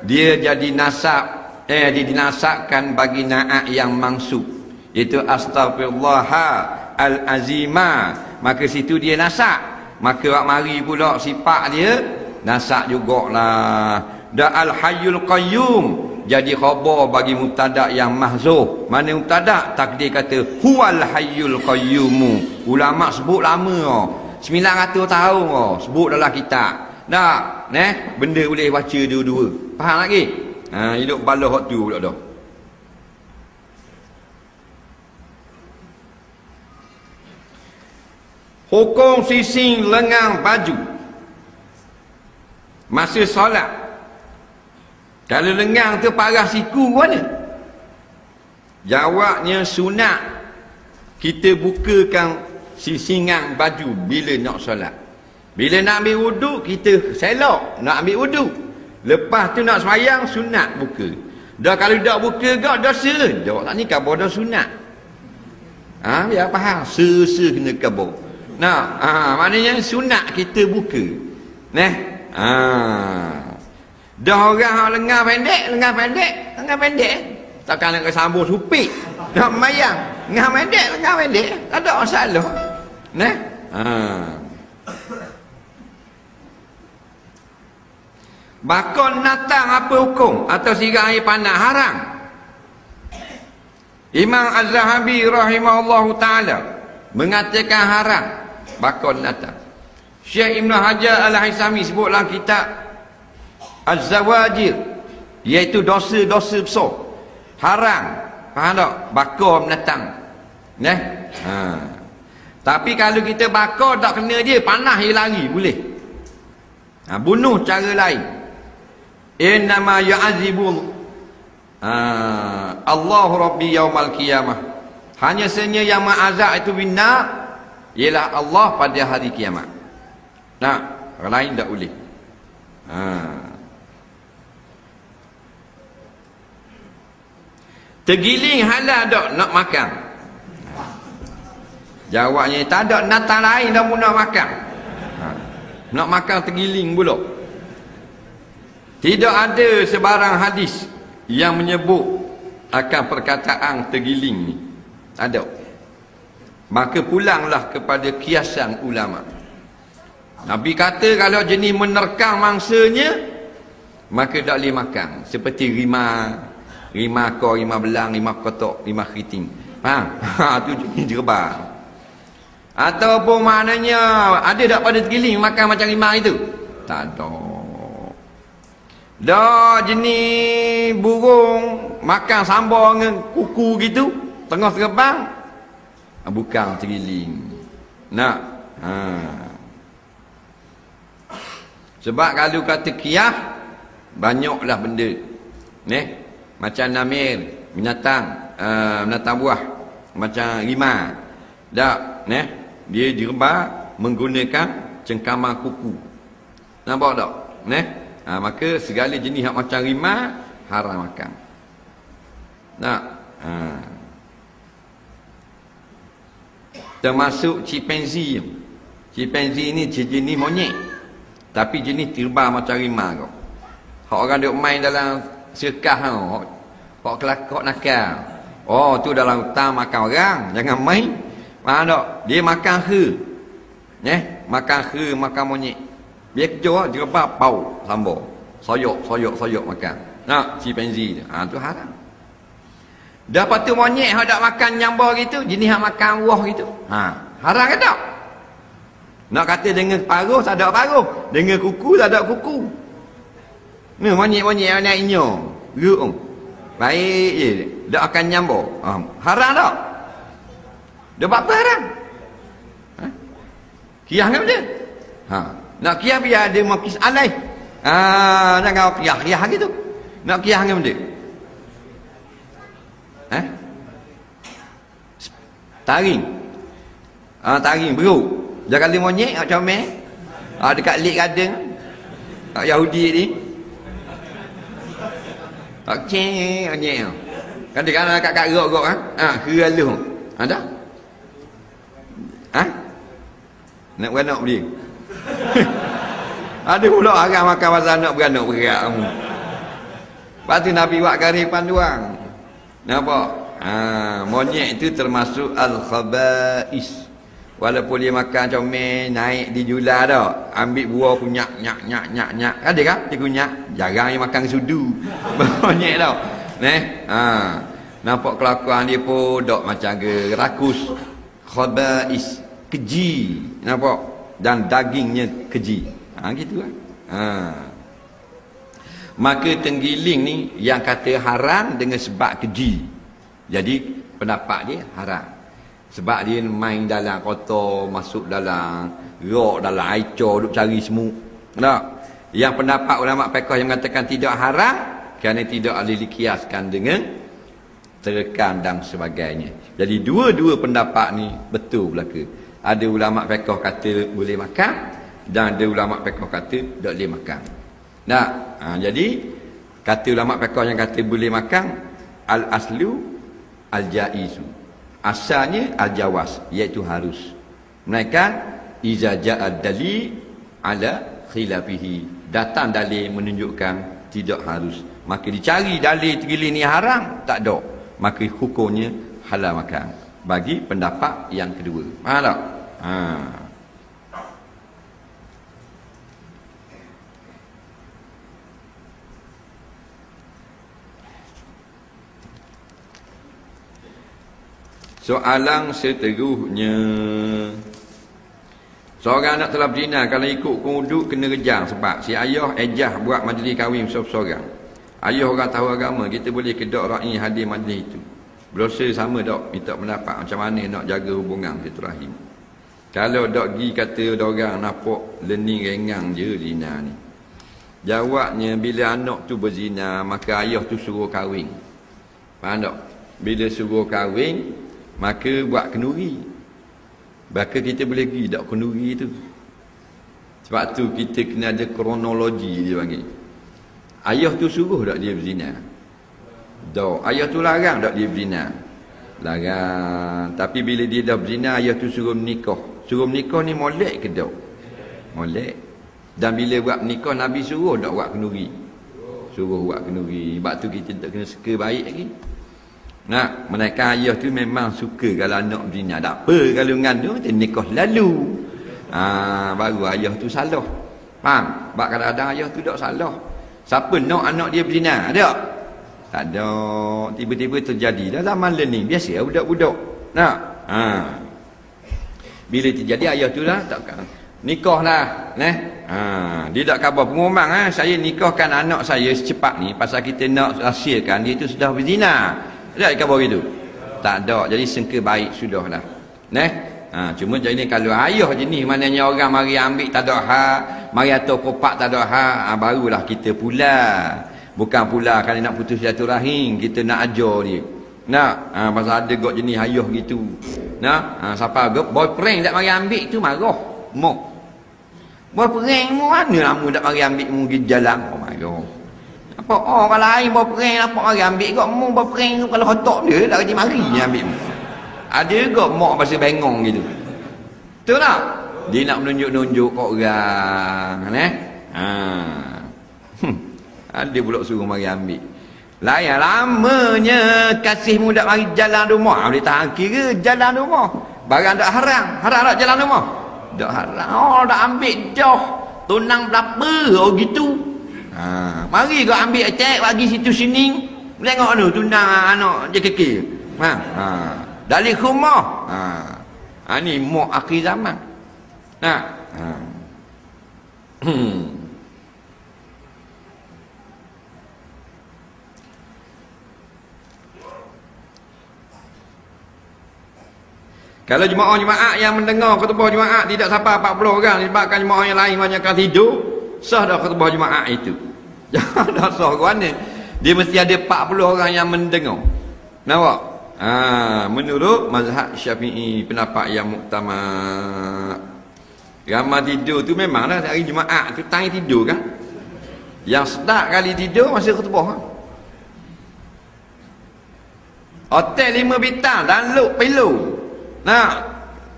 dia jadi nasab, dia dinasabkan bagi na'at yang mansub, iaitu astaghfirullah al-azima, maka situ dia nasak. Maka wak mari pula sifat dia nasak jugalah. Dan al-hayyul qayyum jadi khabar bagi mubtada yang mahzuf. Mana mubtada? Takdir kata huwal hayyul qayyum. Ulama sebut lama 900 tahun sebut dalam kitab. Benda boleh baca dua-dua. Faham lagi? Hidup balah hak tu pula dah. Hukum sising lengang baju masa solat. Kalau lengang tu parah siku mana? Jawabnya sunat kita bukakan sisingan baju bila nak solat. Bila nak ambil wuduk, kita selok nak ambil wuduk. Lepas tu nak sembahyang, sunat buka. Dah kalau tak buka gak dosa. Jawab tak ni khabar dah sunat. Biar faham. Kena khabar. Maknanya sunat kita buka. Dah orang lengan pendek. Takkan nak sambung supik. Nak mayang. Lengan pendek. Tak ada masalah. Bakon natang apa hukum? Atau siram air panas haram? Imam Az-Zahabi rahimahullahu ta'ala mengatakan haram bakon natang. Syekh Ibn Hajar Al-Haythami sebut dalam kitab Az-Zawajir, iaitu dosa-dosa besar, haram. Faham tak? Bakar menatang. Tapi kalau kita bakar tak kena dia, panah dia lari boleh. Bunuh cara lain. Innama yu'azibul Allahu Rabbi yaumal qiyamah. Hanya sahaja yang ma'azab itu bina ialah Allah pada hari kiamat. Orang lain tak boleh. Tergiling halal tak nak makan? Jawabnya tak ada natang lain dah pun nak makan. Nak makan tergiling pula. Tidak ada sebarang hadis yang menyebut akan perkataan tergiling ni. Tak ada. Maka pulanglah kepada kiasan ulama. Nabi kata kalau jenis menerkam mangsanya, maka tak boleh makan. Seperti rimah kau, rimah belang, rimah kotok, rimah keriting. Itu jenis jerbang. Ataupun maknanya ada tak pada tergiling makan macam rimah itu? Tak ada. Dah jenis burung makan sambal dengan kuku gitu tengah terbang, bukan tergiling. Sebab kalau kata qiyah, banyaklah benda macam namir, binatang buah, macam rimah dak dia dirba menggunakan cengkaman kuku. Nampak tak? Maka segala jenis yang macam rimah haram makan. Nak. Termasuk chimpanzee. Chimpanzee ni jenis monyet. Tapi jenis terbang macam rimau kau. Hak orang duk main dalam sirkus tau. Hak kelakar nakal. Oh, tu dalam hutan makan orang, jangan main. Faham tak? Dia makan he. Makan he, makan monyet. Dia kejar jerebah pau sambal. Soyok makan. Nak chimpanzee. Tu haram. Dah patu monyet hak dak makan nyambar gitu, jenis hak makan buah gitu. Haram ke tak? Nak kata dengan paruh tak ada paruh, dengan kuku tak ada kuku. Ni monyet-monyet nak inyo. Geruk. Baik je, dak akan nyambar. Haram tak? Dah apa haram? Kiah kan dia? Nak kiah biar dia makis alai. Nak kau kiah gitu. Nak kiah kan dia? Taring. Taring beruk. Jangan kali monyet macam comel. Dekat Lake Garden. Yahudi ni. Ceng monyet. Kan dia kan kat gerok-gerok keraluh. Ada? Nak beranak dia. Ada pula orang makan pasal nak beranak berat. Lepas tu Nabi buat garis panduan. Nampak? Monyet itu termasuk al-khaba'is. Walaupun dia makan comel, naik di jula dah, ambil buah kunyak, nyak. Ada kan? Dia kunyak. Jarang dia makan sudu. Monyet tau. Nampak kelakuan dia pun dok macam ke rakus. Khaba'is, keji. Nampak? Dan dagingnya keji. Gitu kan. Maka tenggiling ni yang kata haram dengan sebab keji. Jadi pendapat dia haram. Sebab dia main dalam kotor, masuk dalam rok, dalam air cor, duk cari semut. Tak? Yang pendapat ulama fiqh yang mengatakan tidak haram kerana tidak boleh dikiaskan dengan terekan dan sebagainya. Jadi dua-dua pendapat ni betul belaka. Ada ulama fiqh kata boleh makan dan ada ulama fiqh kata tak boleh makan. Nah, jadi kata ulama fiqh yang kata boleh makan al-aslu al-jaizu. Asalnya al-jawaz, iaitu harus. Melainkan iza ja'a dalil ala khilafihi. Datang dalil menunjukkan tidak harus. Maka dicari dalil tenggiling ni haram, tak ada. Maka hukumnya halal makan. Bagi pendapat yang kedua. Faham tak? Soalan seterusnya. Seorang anak telah berzina, kalau ikut kuduk kena kejar sebab si ayah ejah buat majlis kahwin seorang. Ayah orang tahu agama, kita boleh kedok ra'i hadir majlis itu. Berdosa sama dok, minta pendapat macam mana nak jaga hubungan silaturahim. Kalau dok pergi kata orang nampak learning rengang je zina ni. Jawabnya bila anak tu berzina, maka ayah tu suruh kahwin. Faham tak? Bila suruh kahwin, maka buat kenduri. Maka kita boleh pergi tak kenduri tu. Sebab tu kita kena ada kronologi dia panggil. Ayah tu suruh tak dia berzina? Tak. Ayah tu larang tak dia berzina? Larang. Tapi bila dia dah berzina, ayah tu suruh menikah. Suruh menikah ni molek ke tak? Molek. Dan bila buat menikah, Nabi suruh tak buat kenduri? Suruh buat kenduri. Sebab tu kita tak kena suka baik lagi. Nak, menaikkan ayah tu memang suka kalau anak berzina. Tak apa kalau ngandung, kita nikah lalu. Baru ayah tu salah. Faham? Sebab kadang-kadang ayah tu tak salah. Siapa nak anak dia berzina? Ada? Tak ada. Tiba-tiba terjadi. Dah zaman learning. Biasa budak-budak. Nak? Bila terjadi ayah tu lah, tak nikah lah. Dia tak khabar pengumuman. Saya nikahkan anak saya secepat ni. Pasal kita nak rahsiakan dia tu sudah berzina. Tak ada khabar gitu? Tak ada. Jadi sangka baik sudahlah. Cuma jadi kalau ayah jenis maknanya orang mari ambil tak ada hak, mari atau kopak tak ada hak, barulah kita pula. Bukan pula kalau nak putus silaturahim, kita nak ajar dia. Nak, pasal ada gok jenis ayah gitu. Nak, siapa boyfriend tak mari ambil tu marah. Boyfriend mu mana lah mu tak mari ambil mu pergi jalan. Marah. Nampak orang lain bawa perang, nampak mari ambil kau mu bawa perang kalau hotok dia dah kerja mari dia ambil. Ada juga mak pasal bengong gitu. Betul tak? Dia nak menunjuk-nunjuk kat orang, Ada pula suruh mari ambil. Layan lamanya kasih muda mari jalan rumah. Boleh tahan kira jalan rumah. Barang tak haram. Haram tak jalan rumah? Tak haram. Oh, dah ambil jauh. Tunang berapa? Oh gitu. Mari kau ambil cek bagi situ sini. Tengok tu tunang anak je kekil. Dari rumah. Ni mak akhir zaman. Kalau jemaah-jemaah yang mendengar khutbah jemaah tidak sampai 40 orang disebabkan jemaah yang lain banyakkan tidur, sah dah khutbah jemaah itu. Jangan dah sah ke mana. Dia mesti ada 40 orang yang mendengar. Nampak? Menurut mazhab Syafi'i, pendapat yang muktamad. Ramai tidur tu memanglah hari jemaah tu tangi tidur kan. Yang start kali tidur masa khutbah. Hotel 5 bintang dan look pillow.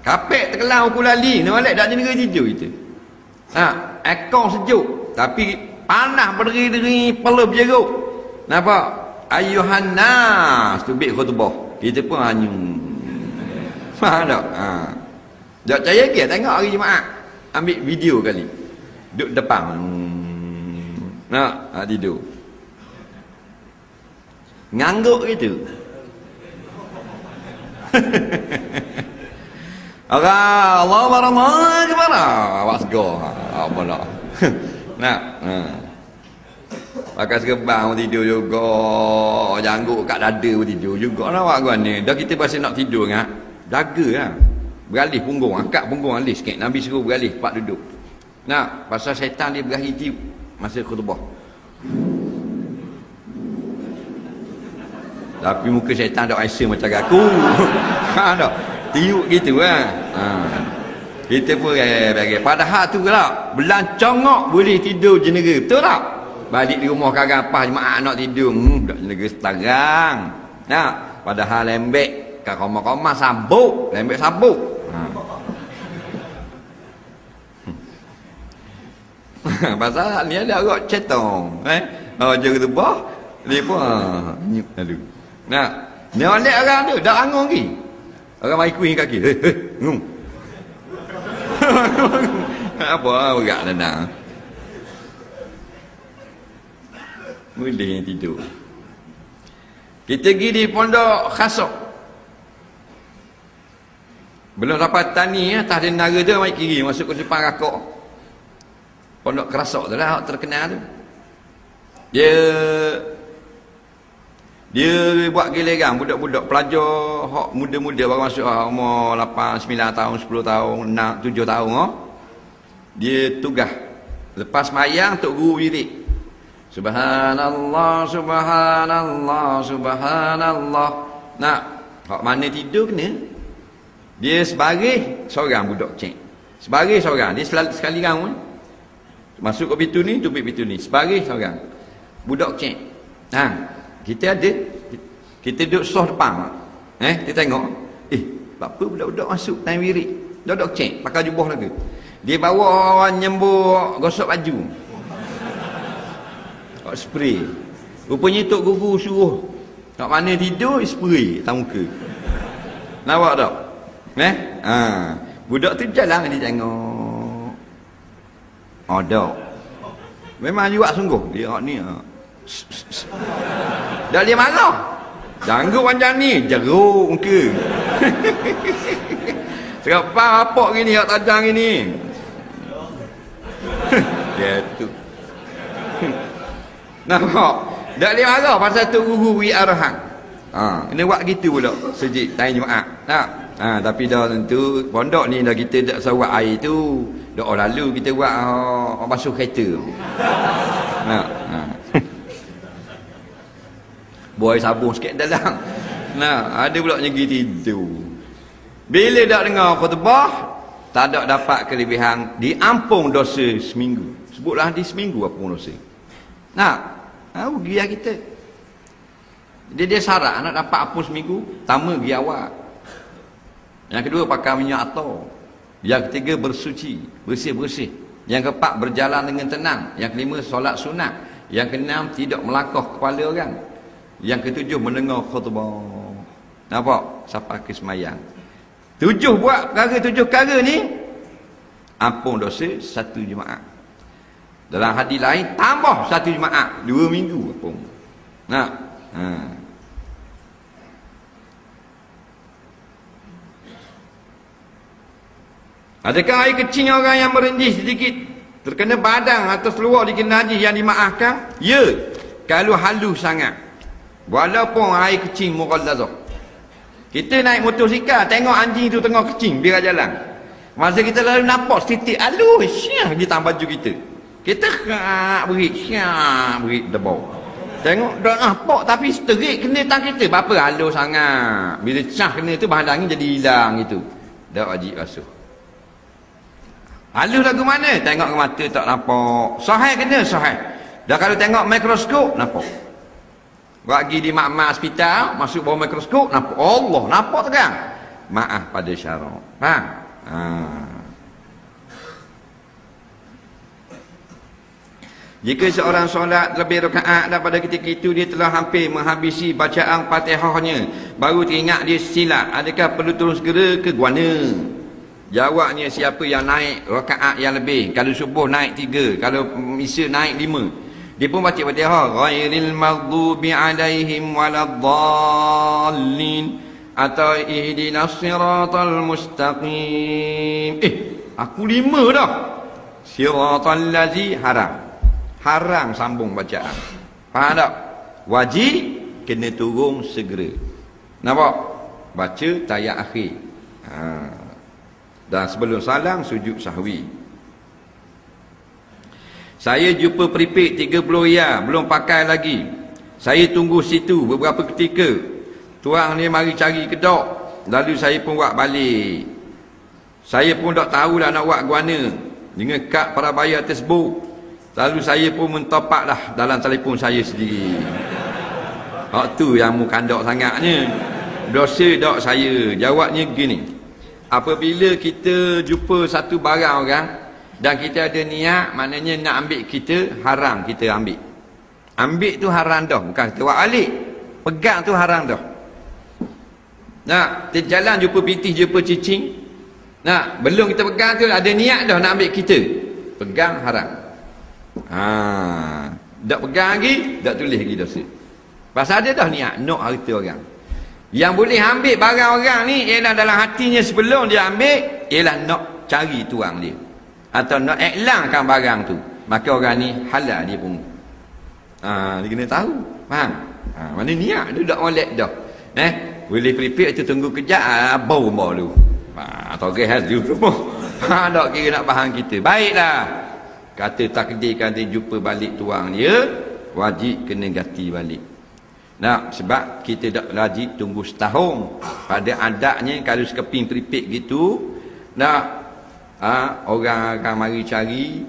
Kapek terkelang aku lali. Ni balik tak negeri tidur itu. Aircon sejuk tapi panas berdiri perlu berjeruk. Nampak? Ayuhan nas tu bik khutbah. Kita pun hanyum. Faham tak? Tak percaya ke? Tengok hari Jumaat. Ambil video kali. Duduk depan. Tidur. Ngangguk gitu. Allah baramah kemana? Awak segar. Apa nak? Pakai serbang tidur juga. Janggut kat dada tidur juga. Nampak kau ni. Dah kita pasal nak tidur kan? Jaga lah. Beralih punggung. Angkat punggung alih sikit. Nabi suruh beralih. Tempat duduk. Pasal syaitan dia berakhir tiup. Masa khutbah. Tapi muka syaitan tak rasa macam aku. Tak? Tiup gitu kan. Kita pun bagi. Padahal tu lah. Belancongok boleh tidur jenera. Betul tak? Balik di rumah kakak apa jemaah nak tidur. Tak jenera setarang. Padahal lembek. Kat rumah-rumah sabuk. Lembek sabuk. Pasal ni ada agak cetong. Jaga tebah. Dia pun. Aduh. Ni oleh orang tu. Dah angung lagi. Orang mai kuing kaki. Apa berat dah. Boleh tidur. Kita pergi di pondok Khasok. Belum dapat tani atas dia nara tu mai kiri masuk ke depan rakok. Pondok Kerasok tu lah terkenal tu. Dia buat giliran budak-budak pelajar hak muda-muda baru masuk umur 8, 9 tahun, 10 tahun, 6, 7 tahun Dia tugas lepas sembahyang tok guru wirid. Subhanallah, subhanallah, subhanallah. Hak mana tidur kena? Dia sebagai seorang budak cek. Sebagai seorang, dia sekali round masuk ke pintu ni, tutup pintu ni. Sebagai seorang budak cek. Kita ada, kita duduk soh depan. Kita tengok. Apa budak-budak masuk time wirid? Budak cek, pakai jubah lagi. Dia bawa nyembur gosok baju. Spray. Rupanya tok guru suruh kat mana tidur spray atas muka. Nampak tak? Budak tu jalan dia tengok. Ada. Memang juga sungguh dia ni. Dah dia marah. Janggut macam ni, jeruk muka. Serapa apa gini hak tajam gini. Dia tu. Nampak? Tak dia marah pasal tu guru beri arahan. Kena buat gitu pula. Sejik tanya Jumaat. Tapi dah tentu pondok ni dah kita tak sawat air tu. Dah lalu kita buat basuh kereta. Buai sabun sikit dalam. Ada pula nyegi tidur. Bila tak dengar khutbah, tak ada dapat kelebihan diampung dosa seminggu. Sebutlah di seminggu apa dosa. Rugi lah kita. Dia syarat nak dapat apa seminggu, pertama pergi awal. Yang kedua pakai minyak atar. Yang ketiga bersuci, bersih-bersih. Yang keempat berjalan dengan tenang. Yang kelima solat sunat. Yang keenam tidak melangkah kepala orang. Yang ketujuh mendengar khutbah. Nampak? Sampai ke semayang. 7 buat perkara, 7 perkara ni ampun dosa 1 Jumaat. Dalam hadis lain tambah 1 Jumaat, 2 minggu ampun. Nah, Adakah air kecil orang yang merendih sedikit terkena badang atau seluar dikena najis yang dimaafkan? Ya, kalau halus sangat. Walaupun air kecil mughallazah. Kita naik motosikal, tengok anjing tu tengah kecing biar jalan. Masa kita lalu nampak titik halus, syah di tangan baju kita. Kita berit debau. Tengok dah nampak tapi terik kena tangan kita. Berapa halus sangat. Bila syah kena tu bahan angin jadi hilang gitu. Dah wajib basuh. Halus lagu mana? Tengok ke mata tak nampak. Sahih kena sahih. Dah kalau tengok mikroskop nampak. Bagi di makmal hospital masuk bawah mikroskop nampak. Allah nampak terang. Maaf pada syarak. Faham? Jika seorang solat lebih rakaat daripada ketika itu dia telah hampir menghabisi bacaan Fatihahnya, baru teringat dia silap, adakah perlu turun segera ke guana? Jawabnya, siapa yang naik rakaat yang lebih, kalau subuh naik 3, kalau isya naik 5, dia pun baca Fatihah, ghairil maghdubi alaihim waladdallin atau ihdinas siratal mustaqim. Aku 5 dah. Siratal lazi haram sambung bacaan. Faham tak? Wajib kena turun segera. Nampak? Baca tayat akhir. Dan sebelum salam sujud sahwi. Saya jumpa peripik 30 riyal belum pakai lagi. Saya tunggu situ beberapa ketika. Tuang ni mari cari kedok. Lalu saya pun buat balik. Saya pun tak tahulah nak buat guana dengan kad prabayar tersebut. Lalu saya pun mentopak dah dalam telefon saya sendiri. Hak tu yang mu kandak sangatnya. Dosa dok saya. Jawabnya gini. Apabila kita jumpa satu barang orang dan kita ada niat, maknanya nak ambil kita, haram kita ambil. Ambil tu haram dah, bukan kita buat balik. Pegang tu haram dah. Nak, kita jalan jumpa pitih, jumpa cicing. Nak, belum kita pegang tu ada niat dah nak ambil kita. Pegang haram. Tak pegang lagi, tak tulis lagi dosa. Pasal ada dah niat nak harta orang. Yang boleh ambil barang orang ni ialah dalam hatinya sebelum dia ambil, ialah nak cari tuang dia atau nak iklankan barang tu. Maka orang ni halal dia pun. Dia kena tahu. Faham? Mana niat dia tak molek dah. Boleh prepare tu tunggu kejap, bau dulu. Atau gehas dulu. Tak kira nak faham kita. Baiklah. Kata takdir kata jumpa balik tuang dia, wajib kena ganti balik. Nah, sebab kita tak wajib tunggu setahun. Pada adatnya kalau sekeping pripik gitu, nah, orang akan mari cari,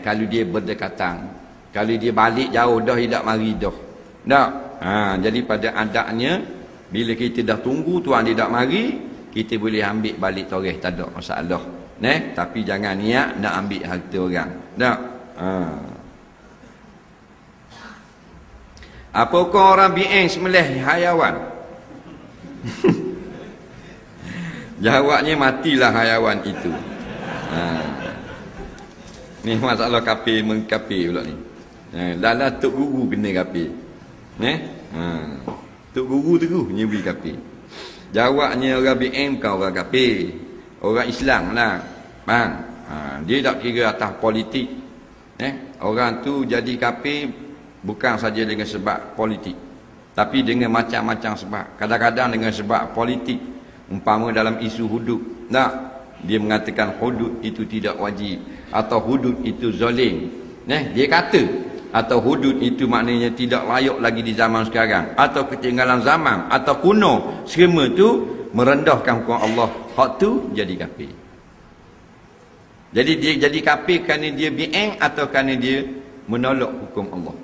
kalau dia berdekatan. Kalau dia balik jauh dah, dia tak mari dah. Nah, jadi pada adatnya bila kita dah tunggu tuan dia tak mari, kita boleh ambil balik toreh, tak ada masalah. Tapi jangan niat nak ambil harta orang. Nah. Apakah orang bi'eng semelih hayawan? Jawabnya, matilah hayawan itu. Ni masalah kafir mengkafir pula ni. Lala tok guru kena kafir. Tok guru terus nyebut kafir. Jawabnya, orang bi'eng bukan orang kafir. Orang Islam lah. Faham? Dia tak kira atas politik. Orang tu jadi kafir bukan saja dengan sebab politik, tapi dengan macam-macam sebab. Kadang-kadang dengan sebab politik, umpama dalam isu hudud, dia mengatakan hudud itu tidak wajib, atau hudud itu zalim. Dia kata, atau hudud itu maknanya tidak layak lagi di zaman sekarang, atau ketinggalan zaman, atau kuno. Semua tu merendahkan hukum Allah. Hak tu jadi kafir. Jadi dia jadi kafir kerana dia bi'eng atau kerana dia menolak hukum Allah.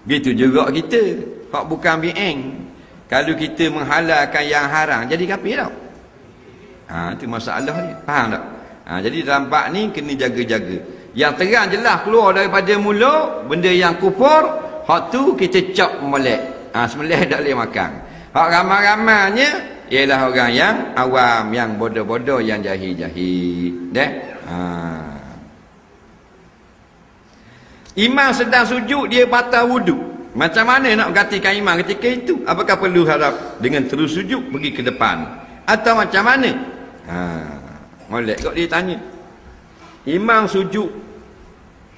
Begitu juga kita. Hak bukan bi'eng. Kalau kita menghalalkan yang haram, jadi kafir tak? Itu masalah ni. Faham tak? Jadi dalam bab ni kena jaga-jaga. Yang terang jelas keluar daripada mulut, benda yang kufur, hak tu kita cop molek. Sembelih tak boleh makan. Hak ramai-ramainya ialah orang yang awam, yang bodoh-bodoh, yang jahil-jahil. Imam sedang sujud, dia batal wuduk. Macam mana nak gantikan imam ketika itu? Apakah perlu harap dengan terus sujud pergi ke depan? Atau macam mana? Molek kok dia tanya. Imam sujud,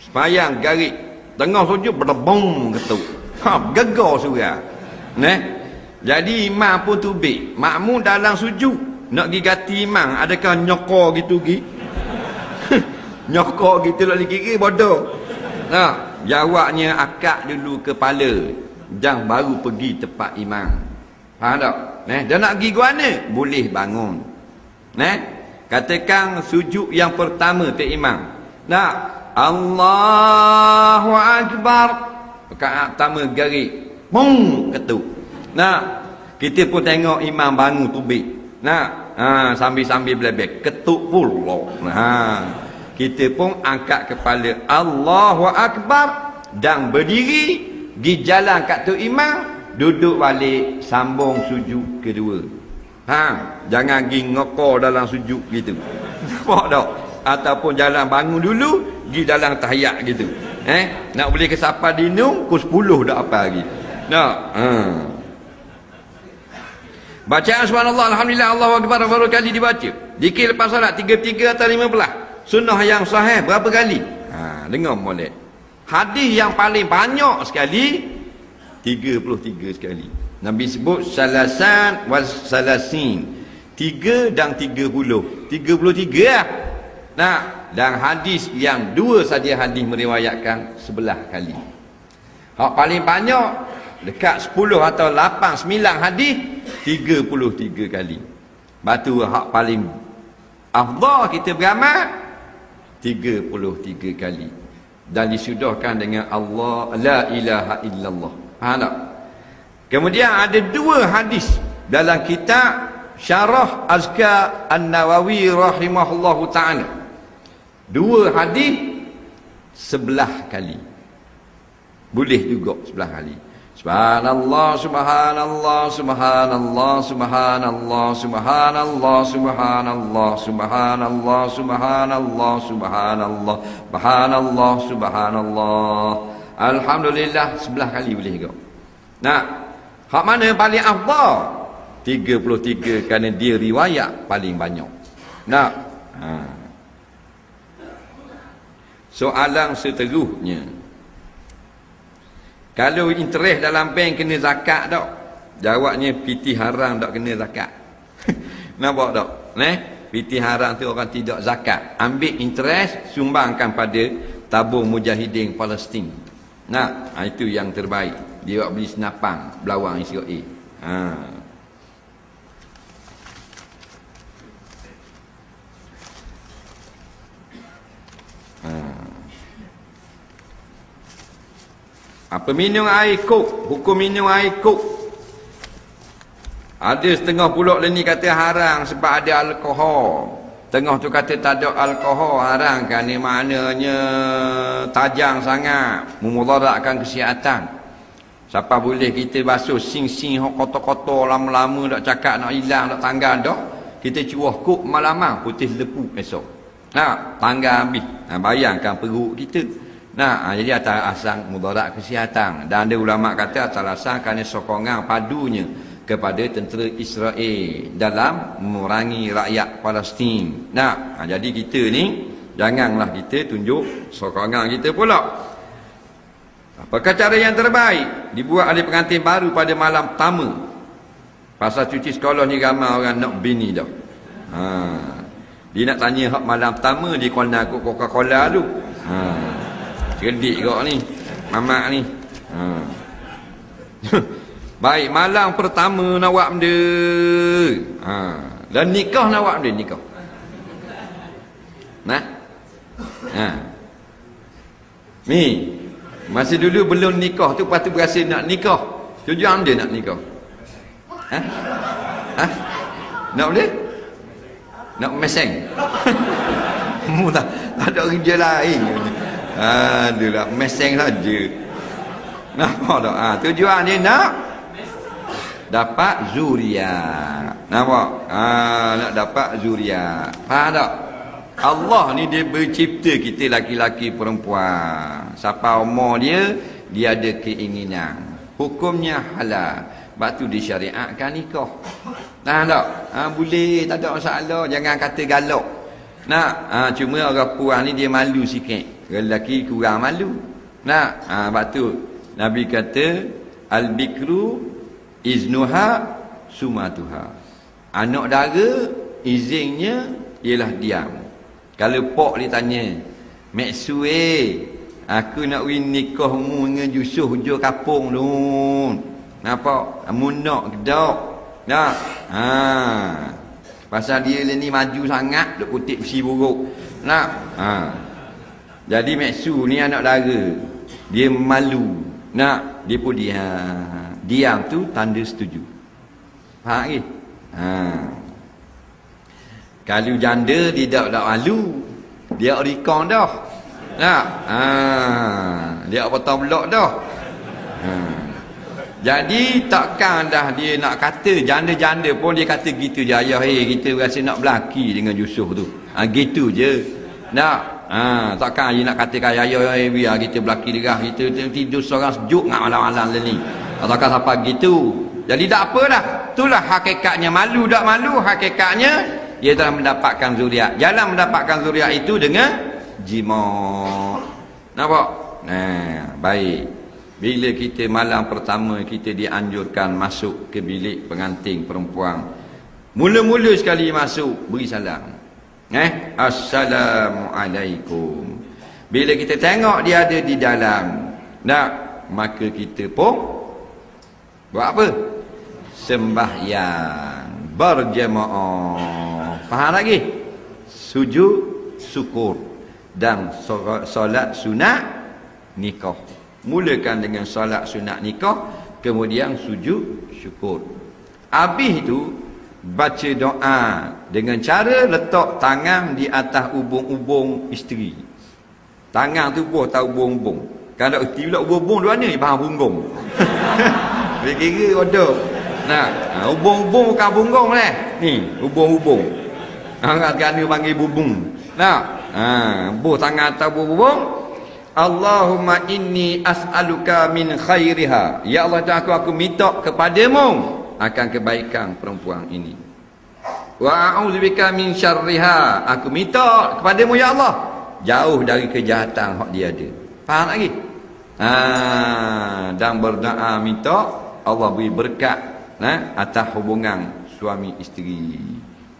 sembahyang garik, tengah sujud berdebong ketuk. Gegar surah. Jadi imam pun tubik. Makmum dalam sujud nak pergi ganti imam, adakah nyokor gitu pergi? Nyokor gitu lah kira bodoh. Jawabnya akak dulu kepala, dan baru pergi tempat imam. Faham tak? Dia nak pergi ke mana? Boleh bangun. Katakan sujud yang pertama tu imam. Allahu Akbar. Rakaat pertama garik. Bung ketuk. Kita pun tengok imam bangun tubik. Sambil-sambil belebek. Ketuk pula. Kita pun angkat kepala Allahu Akbar dan berdiri, pergi jalan kat tu imam, duduk balik, sambung sujud kedua. Jangan pergi ngokor dalam sujud gitu. Nampak tak? Ataupun jalan bangun dulu, pergi dalam tahiyat gitu. Nak boleh kesapa dinung, pukul 10 dah apa lagi. Bacaan subhanallah, alhamdulillah, Allahu Akbar baru kali dibaca. Zikir lepas solat 33 atau 15. Sunnah yang sahih berapa kali? Dengar molek. Hadis yang paling banyak sekali 33 sekali. Nabi sebut salasan was salasin. 3 dan 30. 33 lah. Dan hadis yang 2 saja hadis meriwayatkan 11 kali. Hak paling banyak dekat 10 atau 8 9 hadis 33 kali. Batu hak paling afdal kita beramal 33 kali. Dan disudahkan dengan Allah la ilaha illallah. Faham tak? Kemudian ada 2 hadis dalam kitab Syarah Azkar An-Nawawi rahimahullahu ta'ala. 2 hadis 11 kali. Boleh juga 11 kali. Subhanallah, subhanallah, subhanallah, subhanallah, subhanallah, subhanallah, subhanallah, subhanallah, subhanallah, subhanallah, subhanallah. Alhamdulillah 11 kali boleh kau. Hak mana paling afdal? 33 kerana dia riwayat paling banyak. Soalan seterusnya, kalau interest dalam bank kena zakat tak? Jawabnya piti haram tak kena zakat. Nampak tak? Piti haram tu orang tidak zakat. Ambil interest, sumbangkan pada tabung mujahidin Palestin. Itu yang terbaik. Dia buat beli senapang belawang Israel. Apa minum air kok? Hukum minum air kok. Ada setengah pulak ni kata haram sebab ada alkohol. Tengah tu kata tak ada alkohol, haram kan? Ni maknanya tajam sangat, memudaratkan kesihatan. Siapa boleh kita basuh sing-sing kotor-kotor lama-lama tak cakap nak hilang, nak tanggal dah. Kita cuah kok malam putih lepu esok. Tanggal habis. Bayangkan perut kita. Jadi atas asal mudarat kesihatan. Dan ada ulama kata atas asal kerana sokongan padunya kepada tentera Israel dalam memerangi rakyat Palestin. Jadi kita ni janganlah kita tunjuk sokongan kita pula. Apakah cara yang terbaik? Dibuat oleh pengantin baru pada malam pertama. Pasal cuci sekolah ni ramai orang nak bini dah. Dia nak tanya hak malam pertama di Kuala Coca-Cola tu. Cerdik kau ni, mamak ni. Baik, malam pertama nak buat benda. Dan nikah nak buat benda, nikah. Ni. Masa dulu belum nikah tu, lepas tu berasa nak nikah. Tujuan dia nak nikah. Nak boleh? Nak meseng? tak ada kerja lain. Adulah, meseng saja. Nampak tak? Tujuan dia nak dapat zuriat. Nampak? Nak dapat zuriat. Faham tak? Allah ni dia bercipta kita laki-laki perempuan. Siapa umur dia ada keinginan. Hukumnya halal. Sebab tu disyariatkan nikah. Nah tak? Boleh, tak ada masalah. Jangan kata galak. Nak? Cuma orang perempuan ni dia malu sikit. Lelaki kurang malu. Nak? Sebab tu Nabi kata al-bikru iznuha sumatuha. Anak dara izinnya ialah diam. Kalau pak dia tanya, "Maksu aku nak win nikahmu dengan Yusof hujur kapung tu." Nampak? Mu nak ke tak? Nak? Pasal dia ni maju sangat, duk kutip besi buruk. Nak? Jadi Maksu ni anak dara. Dia malu. Nak? Dia pun diam. Diam tu tanda setuju. Faham ke? Kalau janda dia tak malu. Dia rekon dah. Nak? Dia potong blok dah. Jadi takkan dah dia nak kata janda-janda pun dia kata gitu je, ayah kita rasa nak berlaki dengan Yusof tu. Gitu je. Nak? Takkan dia nak katakan ayah biar kita berlaki derah, kita tidur seorang sejuk ngak malam-malam ni. Takkan siapa gitu. Jadi tak apa dah. Itulah hakikatnya. Malu tak malu, hakikatnya dia telah mendapatkan zuriat. Jalan mendapatkan zuriat itu dengan jima. Nampak? Baik. Bila kita malam pertama kita dianjurkan masuk ke bilik pengantin perempuan, mula-mula sekali masuk beri salam. Assalamualaikum. Bila kita tengok dia ada di dalam, maka kita pun buat apa? Sembahyang berjemaah. Faham lagi? Sujud syukur dan solat sunat nikah. Mulakan dengan solat sunat nikah, kemudian sujud syukur. Habis itu baca doa dengan cara letak tangan di atas ubung-ubung isteri. Tangan tu buah tahu ubung-ubung. Kalau erti pula ubung-ubung dua ni bahan punggung. Dia kira ada. Ubung-ubung bukan punggung lah. Ni ubung-ubung. Orang kena panggil bubung. Buah tangan atas ubung-ubung. Allahumma inni as'aluka min khairiha. Ya Allah, aku minta kepadamu akan kebaikan perempuan ini. Wa a'udzubika min syarriha. Aku minta kepadamu ya Allah, jauh dari kejahatan hak dia ada. Faham lagi? Dan berdoa minta Allah beri berkat atas hubungan suami isteri.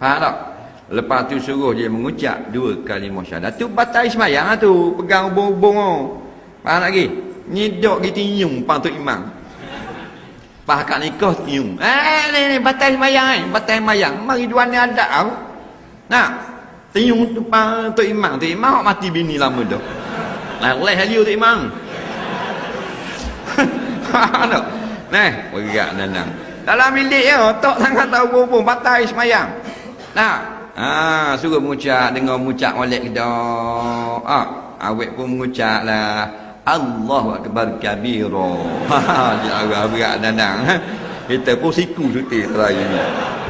Faham tak? Lepas tu suruh dia mengucap 2 kalimah syahadat. Tu batal sembahyang tu, pegang hubung-hubung tu. Faham lagi? Nyidok gitu tiung patut imam. Pas kat nikah tiung. Ni batal sembahyang batal sembahyang. Mari dua ni ada tau. Nak tiung tu patut imam. Tu imam mati bini lama dah. Leh halia tu imam. Faham tak? Berat nanang. Dalam bilik tok sangat tahu hubung batal sembahyang. Suruh mengucap dengan mengucap molek dah. Awak pun mengucap lah Allahu Akbar kabira. Dia berat danang. Kita pun siku cuti hari ni.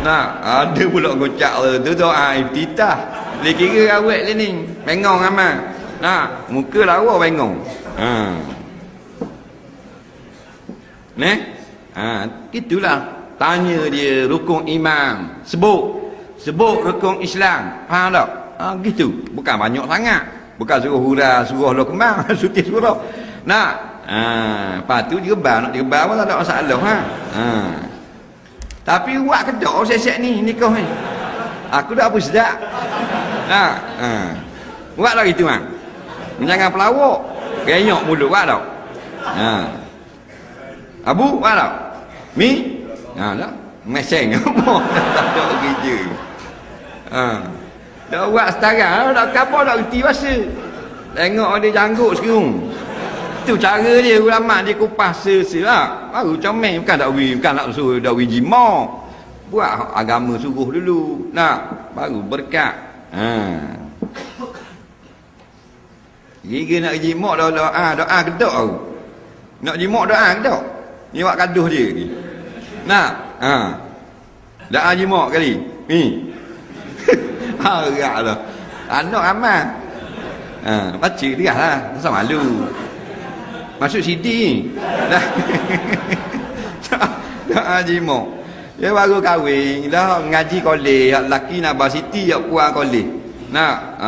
Ada pula mengucap tu doa iftitah. Dia kira awak ni bengong amal. Muka lawa bengong. Itulah tanya dia rukun iman. Sebut rukun Islam. Faham tak? Gitu. Bukan banyak sangat. Bukan suruh hurah, suruh lo kembang, suti suruh. Lepas tu direbah, nak direbah pun tak ada masalah. Tapi buat kedok sesek ni nikah ni. Aku dah apa sedap. Buatlah gitu man. Jangan pelawak. Renyok mulut buat tak? Abu buat tak? Mi? Tak. Meseng. Tak ada kerja. Dah buat sekarang, dah kapal dah reti bahasa. Tengok dia janggut sekarang. tu cara dia ulama dia kupas lah. Baru comel bukan nak suruh dakwi jima. Buat agama suruh dulu. Nak baru berkat. Gigi nak jima doa kedok aku. Nak jima doa kedok. Ni buat gaduh dia lagi. Nak. Doa jima kali. Haraplah. Anak amal. Baca dia lah. Masa malu. Masuk CD ni. Doa jima. Dia baru kahwin dah ngaji kolej, hak lelaki nak varsity, hak puan kolej. Nak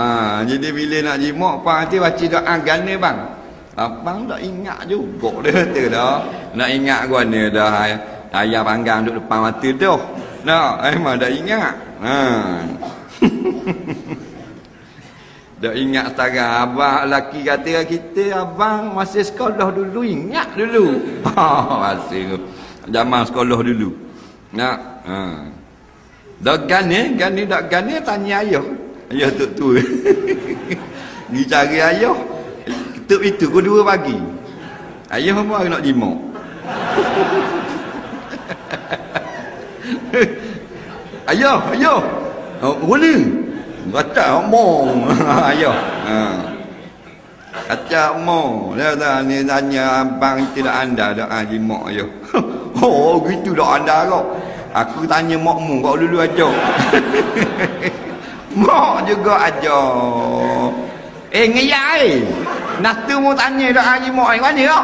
jadi bila nak jimak puan nanti baca doa gana bang. Abang tak ingat juga dia kata dah. Nak ingat gua ni dah ayah panggang duduk depan mata dah. Nak memang dah ingat. Dah ingat sekarang abang lelaki kata kita abang masa sekolah dulu ingat dulu. Masa zaman sekolah dulu. Nak dak gane dak gane tanya ayah tu ni cari ayah ketuk itu pukul 2 pagi ayah mau nak jimak ayah boleh kata omong ayah kata omong dia ni tanya abang tidak anda dak jimak ayah. Oh gitu dah anda kau. Aku tanya makmu kau dulu aja. Mak juga aja. Ngeyai. Nak tu mau tanya dah haji mak mana kau?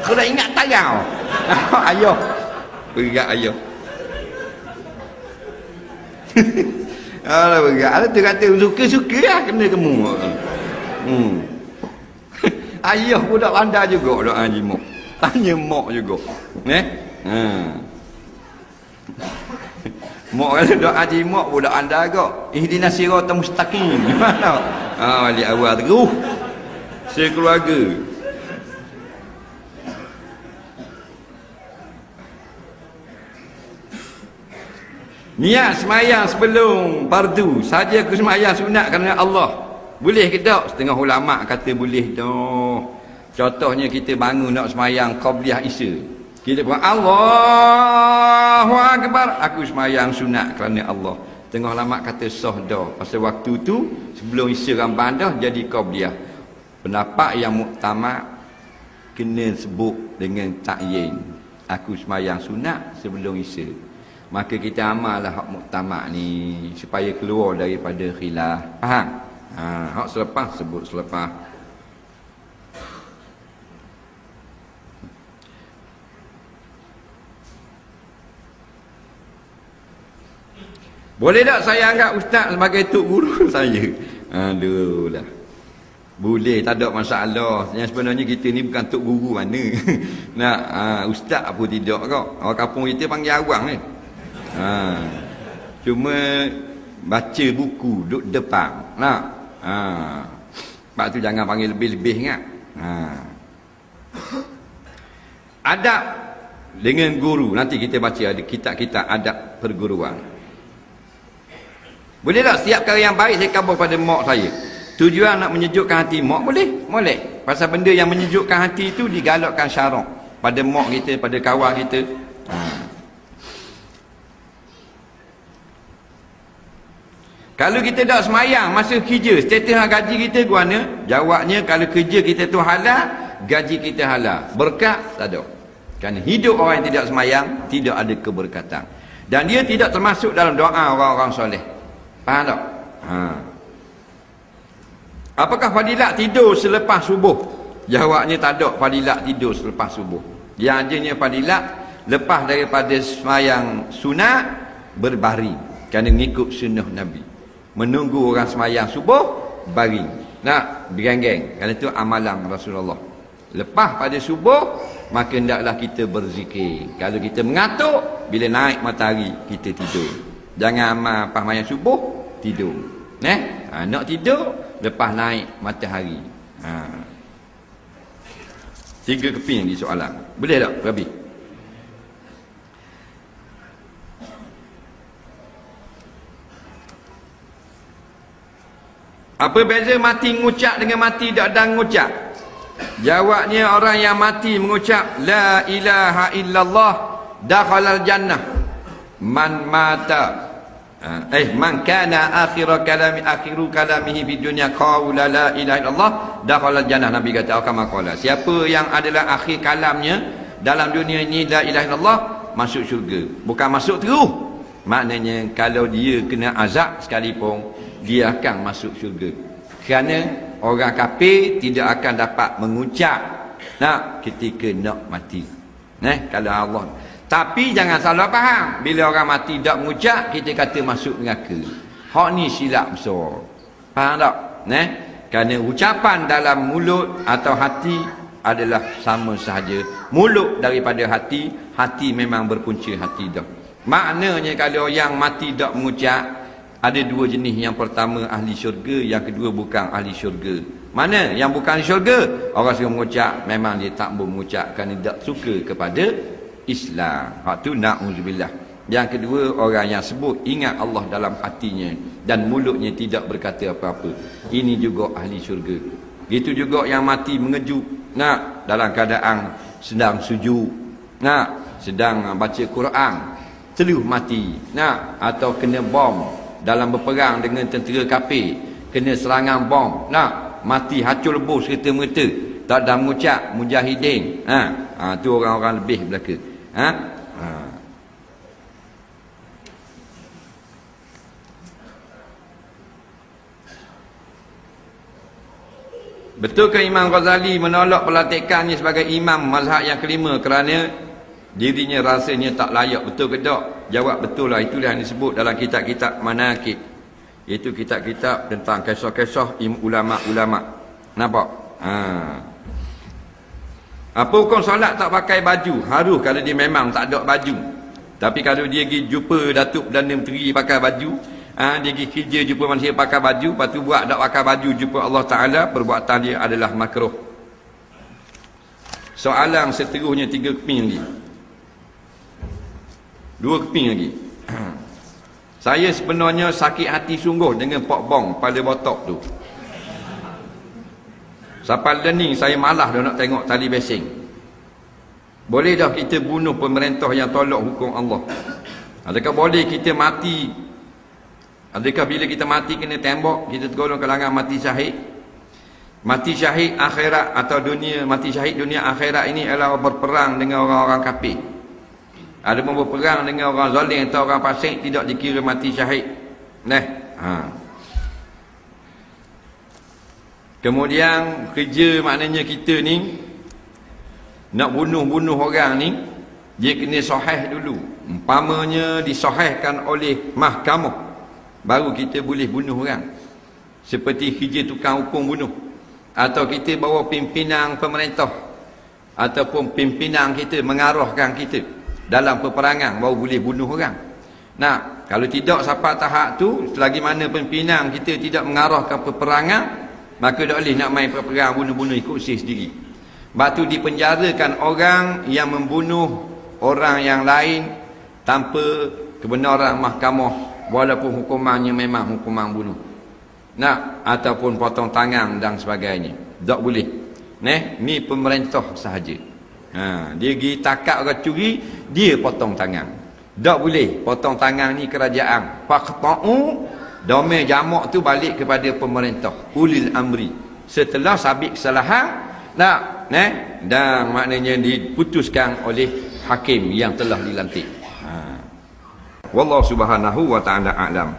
Kau dah ingat tak kau? Ayah. Berat ayah. Alah berat. Ada tu kata suka-suka lah kena kamu. Ayah pun dah pandai juga dah haji mak. Tanya mak juga. Mak kata doa jimak pun dak anda kok. Ihdinas siratal mustaqim. Gimana? Balik awal terus. Sekeluarga. Niat semayang sebelum fardu. Saja aku semayang sunat kerana Allah. Boleh ke tak? Setengah ulama kata boleh dah. Contohnya kita bangun nak semayang qabliyah isya. Kita pun Allahu Akbar. Aku semayang sunat kerana Allah. Tengah lama kata sah dah. Pasal waktu tu sebelum isya ramban dah jadi qabliyah. Pendapat yang muktamad kena sebut dengan ta'yin. Aku semayang sunat sebelum isya. Maka kita amallah hak muktamad ni supaya keluar daripada khilaf. Faham? Hak selepas sebut selepas. Boleh tak saya anggap ustaz sebagai tok guru saya? Aduh lah. Boleh, tak ada masalah. Yang sebenarnya kita ni bukan tok guru mana. Nak ustaz apa tidak kau? Orang kampung kita panggil awang ni. Cuma baca buku duduk depan. Nak. Sebab tu jangan panggil lebih-lebih ingat. Adab dengan guru. Nanti kita baca ada kitab-kitab adab perguruan. Boleh tak setiap kali yang baik saya khabar pada mak saya. Tujuan nak menyejukkan hati mak boleh? Boleh. Pasal benda yang menyejukkan hati itu digalakkan syarak pada mak kita, pada kawan kita. Kalau kita tak semayang masa kerja, status gaji kita gimana? Jawabnya kalau kerja kita tu halal, gaji kita halal. Berkat tak ada. Kerana hidup orang yang tidak semayang tidak ada keberkatan. Dan dia tidak termasuk dalam doa orang-orang soleh. Faham tak? Apakah fadilat tidur selepas subuh? Jawabnya tak ada fadilat tidur selepas subuh. Yang adanya fadilat lepas daripada semayang sunat berbaring. Kerana mengikut sunnah Nabi. Menunggu orang semayang subuh baring. Nak bergenggeng. Kerana itu amalan Rasulullah. Lepas pada subuh maka hendaklah kita berzikir. Kalau kita mengatuk bila naik matahari kita tidur. Jangan amal pas mayang subuh tidur. Nak tidur lepas naik matahari. 3 keping di soalan. Boleh tak Rabi? Apa beza mati ngucap dengan mati tak ada ngucap? Jawabnya orang yang mati mengucap la ilaha illallah dakhalal jannah. Man mata man kana akhiru kalamihi fid dunya qaula la ilaha illallah dakhalal jannah. Nabi kata kama qala, siapa yang adalah akhir kalamnya dalam dunia ini la ilaha illallah, masuk syurga. Bukan masuk terus. Maknanya kalau dia kena azab sekalipun, dia akan masuk syurga. Kerana orang kafir tidak akan dapat mengucap ketika nak mati. Kalau Allah. Tapi jangan salah faham. Bila orang mati tak mengucap, kita kata masuk neraka. Hak ni silap besar. Faham tak? Kerana ucapan dalam mulut atau hati adalah sama sahaja. Mulut daripada hati, hati memang berpunca hati dah. Maknanya kalau yang mati tak mengucap, ada dua jenis. Yang pertama ahli syurga, yang kedua bukan ahli syurga. Mana yang bukan ahli syurga? Orang suruh mengucap, memang dia tak boleh mengucap kerana tak suka kepada Islam. Hak tu na'udzubillah. Yang kedua, orang yang sebut ingat Allah dalam hatinya dan mulutnya tidak berkata apa-apa. Ini juga ahli syurga. Itu juga yang mati mengejut dalam keadaan sedang sujud, sedang baca Quran, terus mati, atau kena bom dalam berperang dengan tentera kafir, kena serangan bom, mati hacul lebur serta-merta, tak ada mengucap mujahidin. Tu orang-orang lebih belaka. Betulkah Imam Ghazali menolak pelantikannya sebagai imam mazhab yang kelima kerana dirinya rasanya tak layak? Betul ke tak? Jawab betul lah. Itulah yang disebut dalam kitab-kitab manaqib. Itu kitab-kitab tentang kisah-kisah ulama-ulama. Nampak? Apa hukum solat tak pakai baju? Harus kalau dia memang tak ada baju. Tapi kalau dia pergi jumpa Datuk Perdana Menteri pakai baju, dia pergi kerja jumpa manusia pakai baju, lepas tu buat tak pakai baju jumpa Allah Ta'ala, perbuatan dia adalah makruh. Soalan seterusnya 3 keping lagi. 2 keping lagi. Saya sebenarnya sakit hati sungguh dengan Pok Bong pada botok tu. Sampai learning saya malas dah nak tengok tali basing. Boleh dah kita bunuh pemerintah yang tolak hukum Allah? Adakah boleh kita mati? Adakah bila kita mati kena tembak, kita tergolong kalangan mati syahid? Mati syahid akhirat atau dunia, mati syahid dunia akhirat ini adalah berperang dengan orang-orang kafir. Ada pun berperang dengan orang zalim atau orang fasik, tidak dikira mati syahid. Kemudian kerja maknanya kita ni nak bunuh-bunuh orang ni, dia kena sahih dulu. Umpamanya disahihkan oleh mahkamah, baru kita boleh bunuh orang. Seperti kerja tukang hukum bunuh. Atau kita bawa pimpinan pemerintah, ataupun pimpinan kita mengarahkan kita dalam peperangan, baru boleh bunuh orang. Kalau tidak sampai tahap tu, selagi mana pimpinan kita tidak mengarahkan peperangan, maka tak boleh nak main perang bunuh-bunuh ikut sendiri. Sebab tu dipenjarakan orang yang membunuh orang yang lain tanpa kebenaran mahkamah, walaupun hukumannya memang hukuman bunuh. Ataupun potong tangan dan sebagainya. Tak boleh. Ni pemerintah sahaja. Dia pergi takak orang curi, dia potong tangan. Tak boleh. Potong tangan ni kerajaan. Faqta'u, domain jamak tu balik kepada pemerintah, ulil amri. Setelah sabit kesalahan, dan maknanya diputuskan oleh hakim yang telah dilantik. Wallahu subhanahu wa ta'ala a'lam.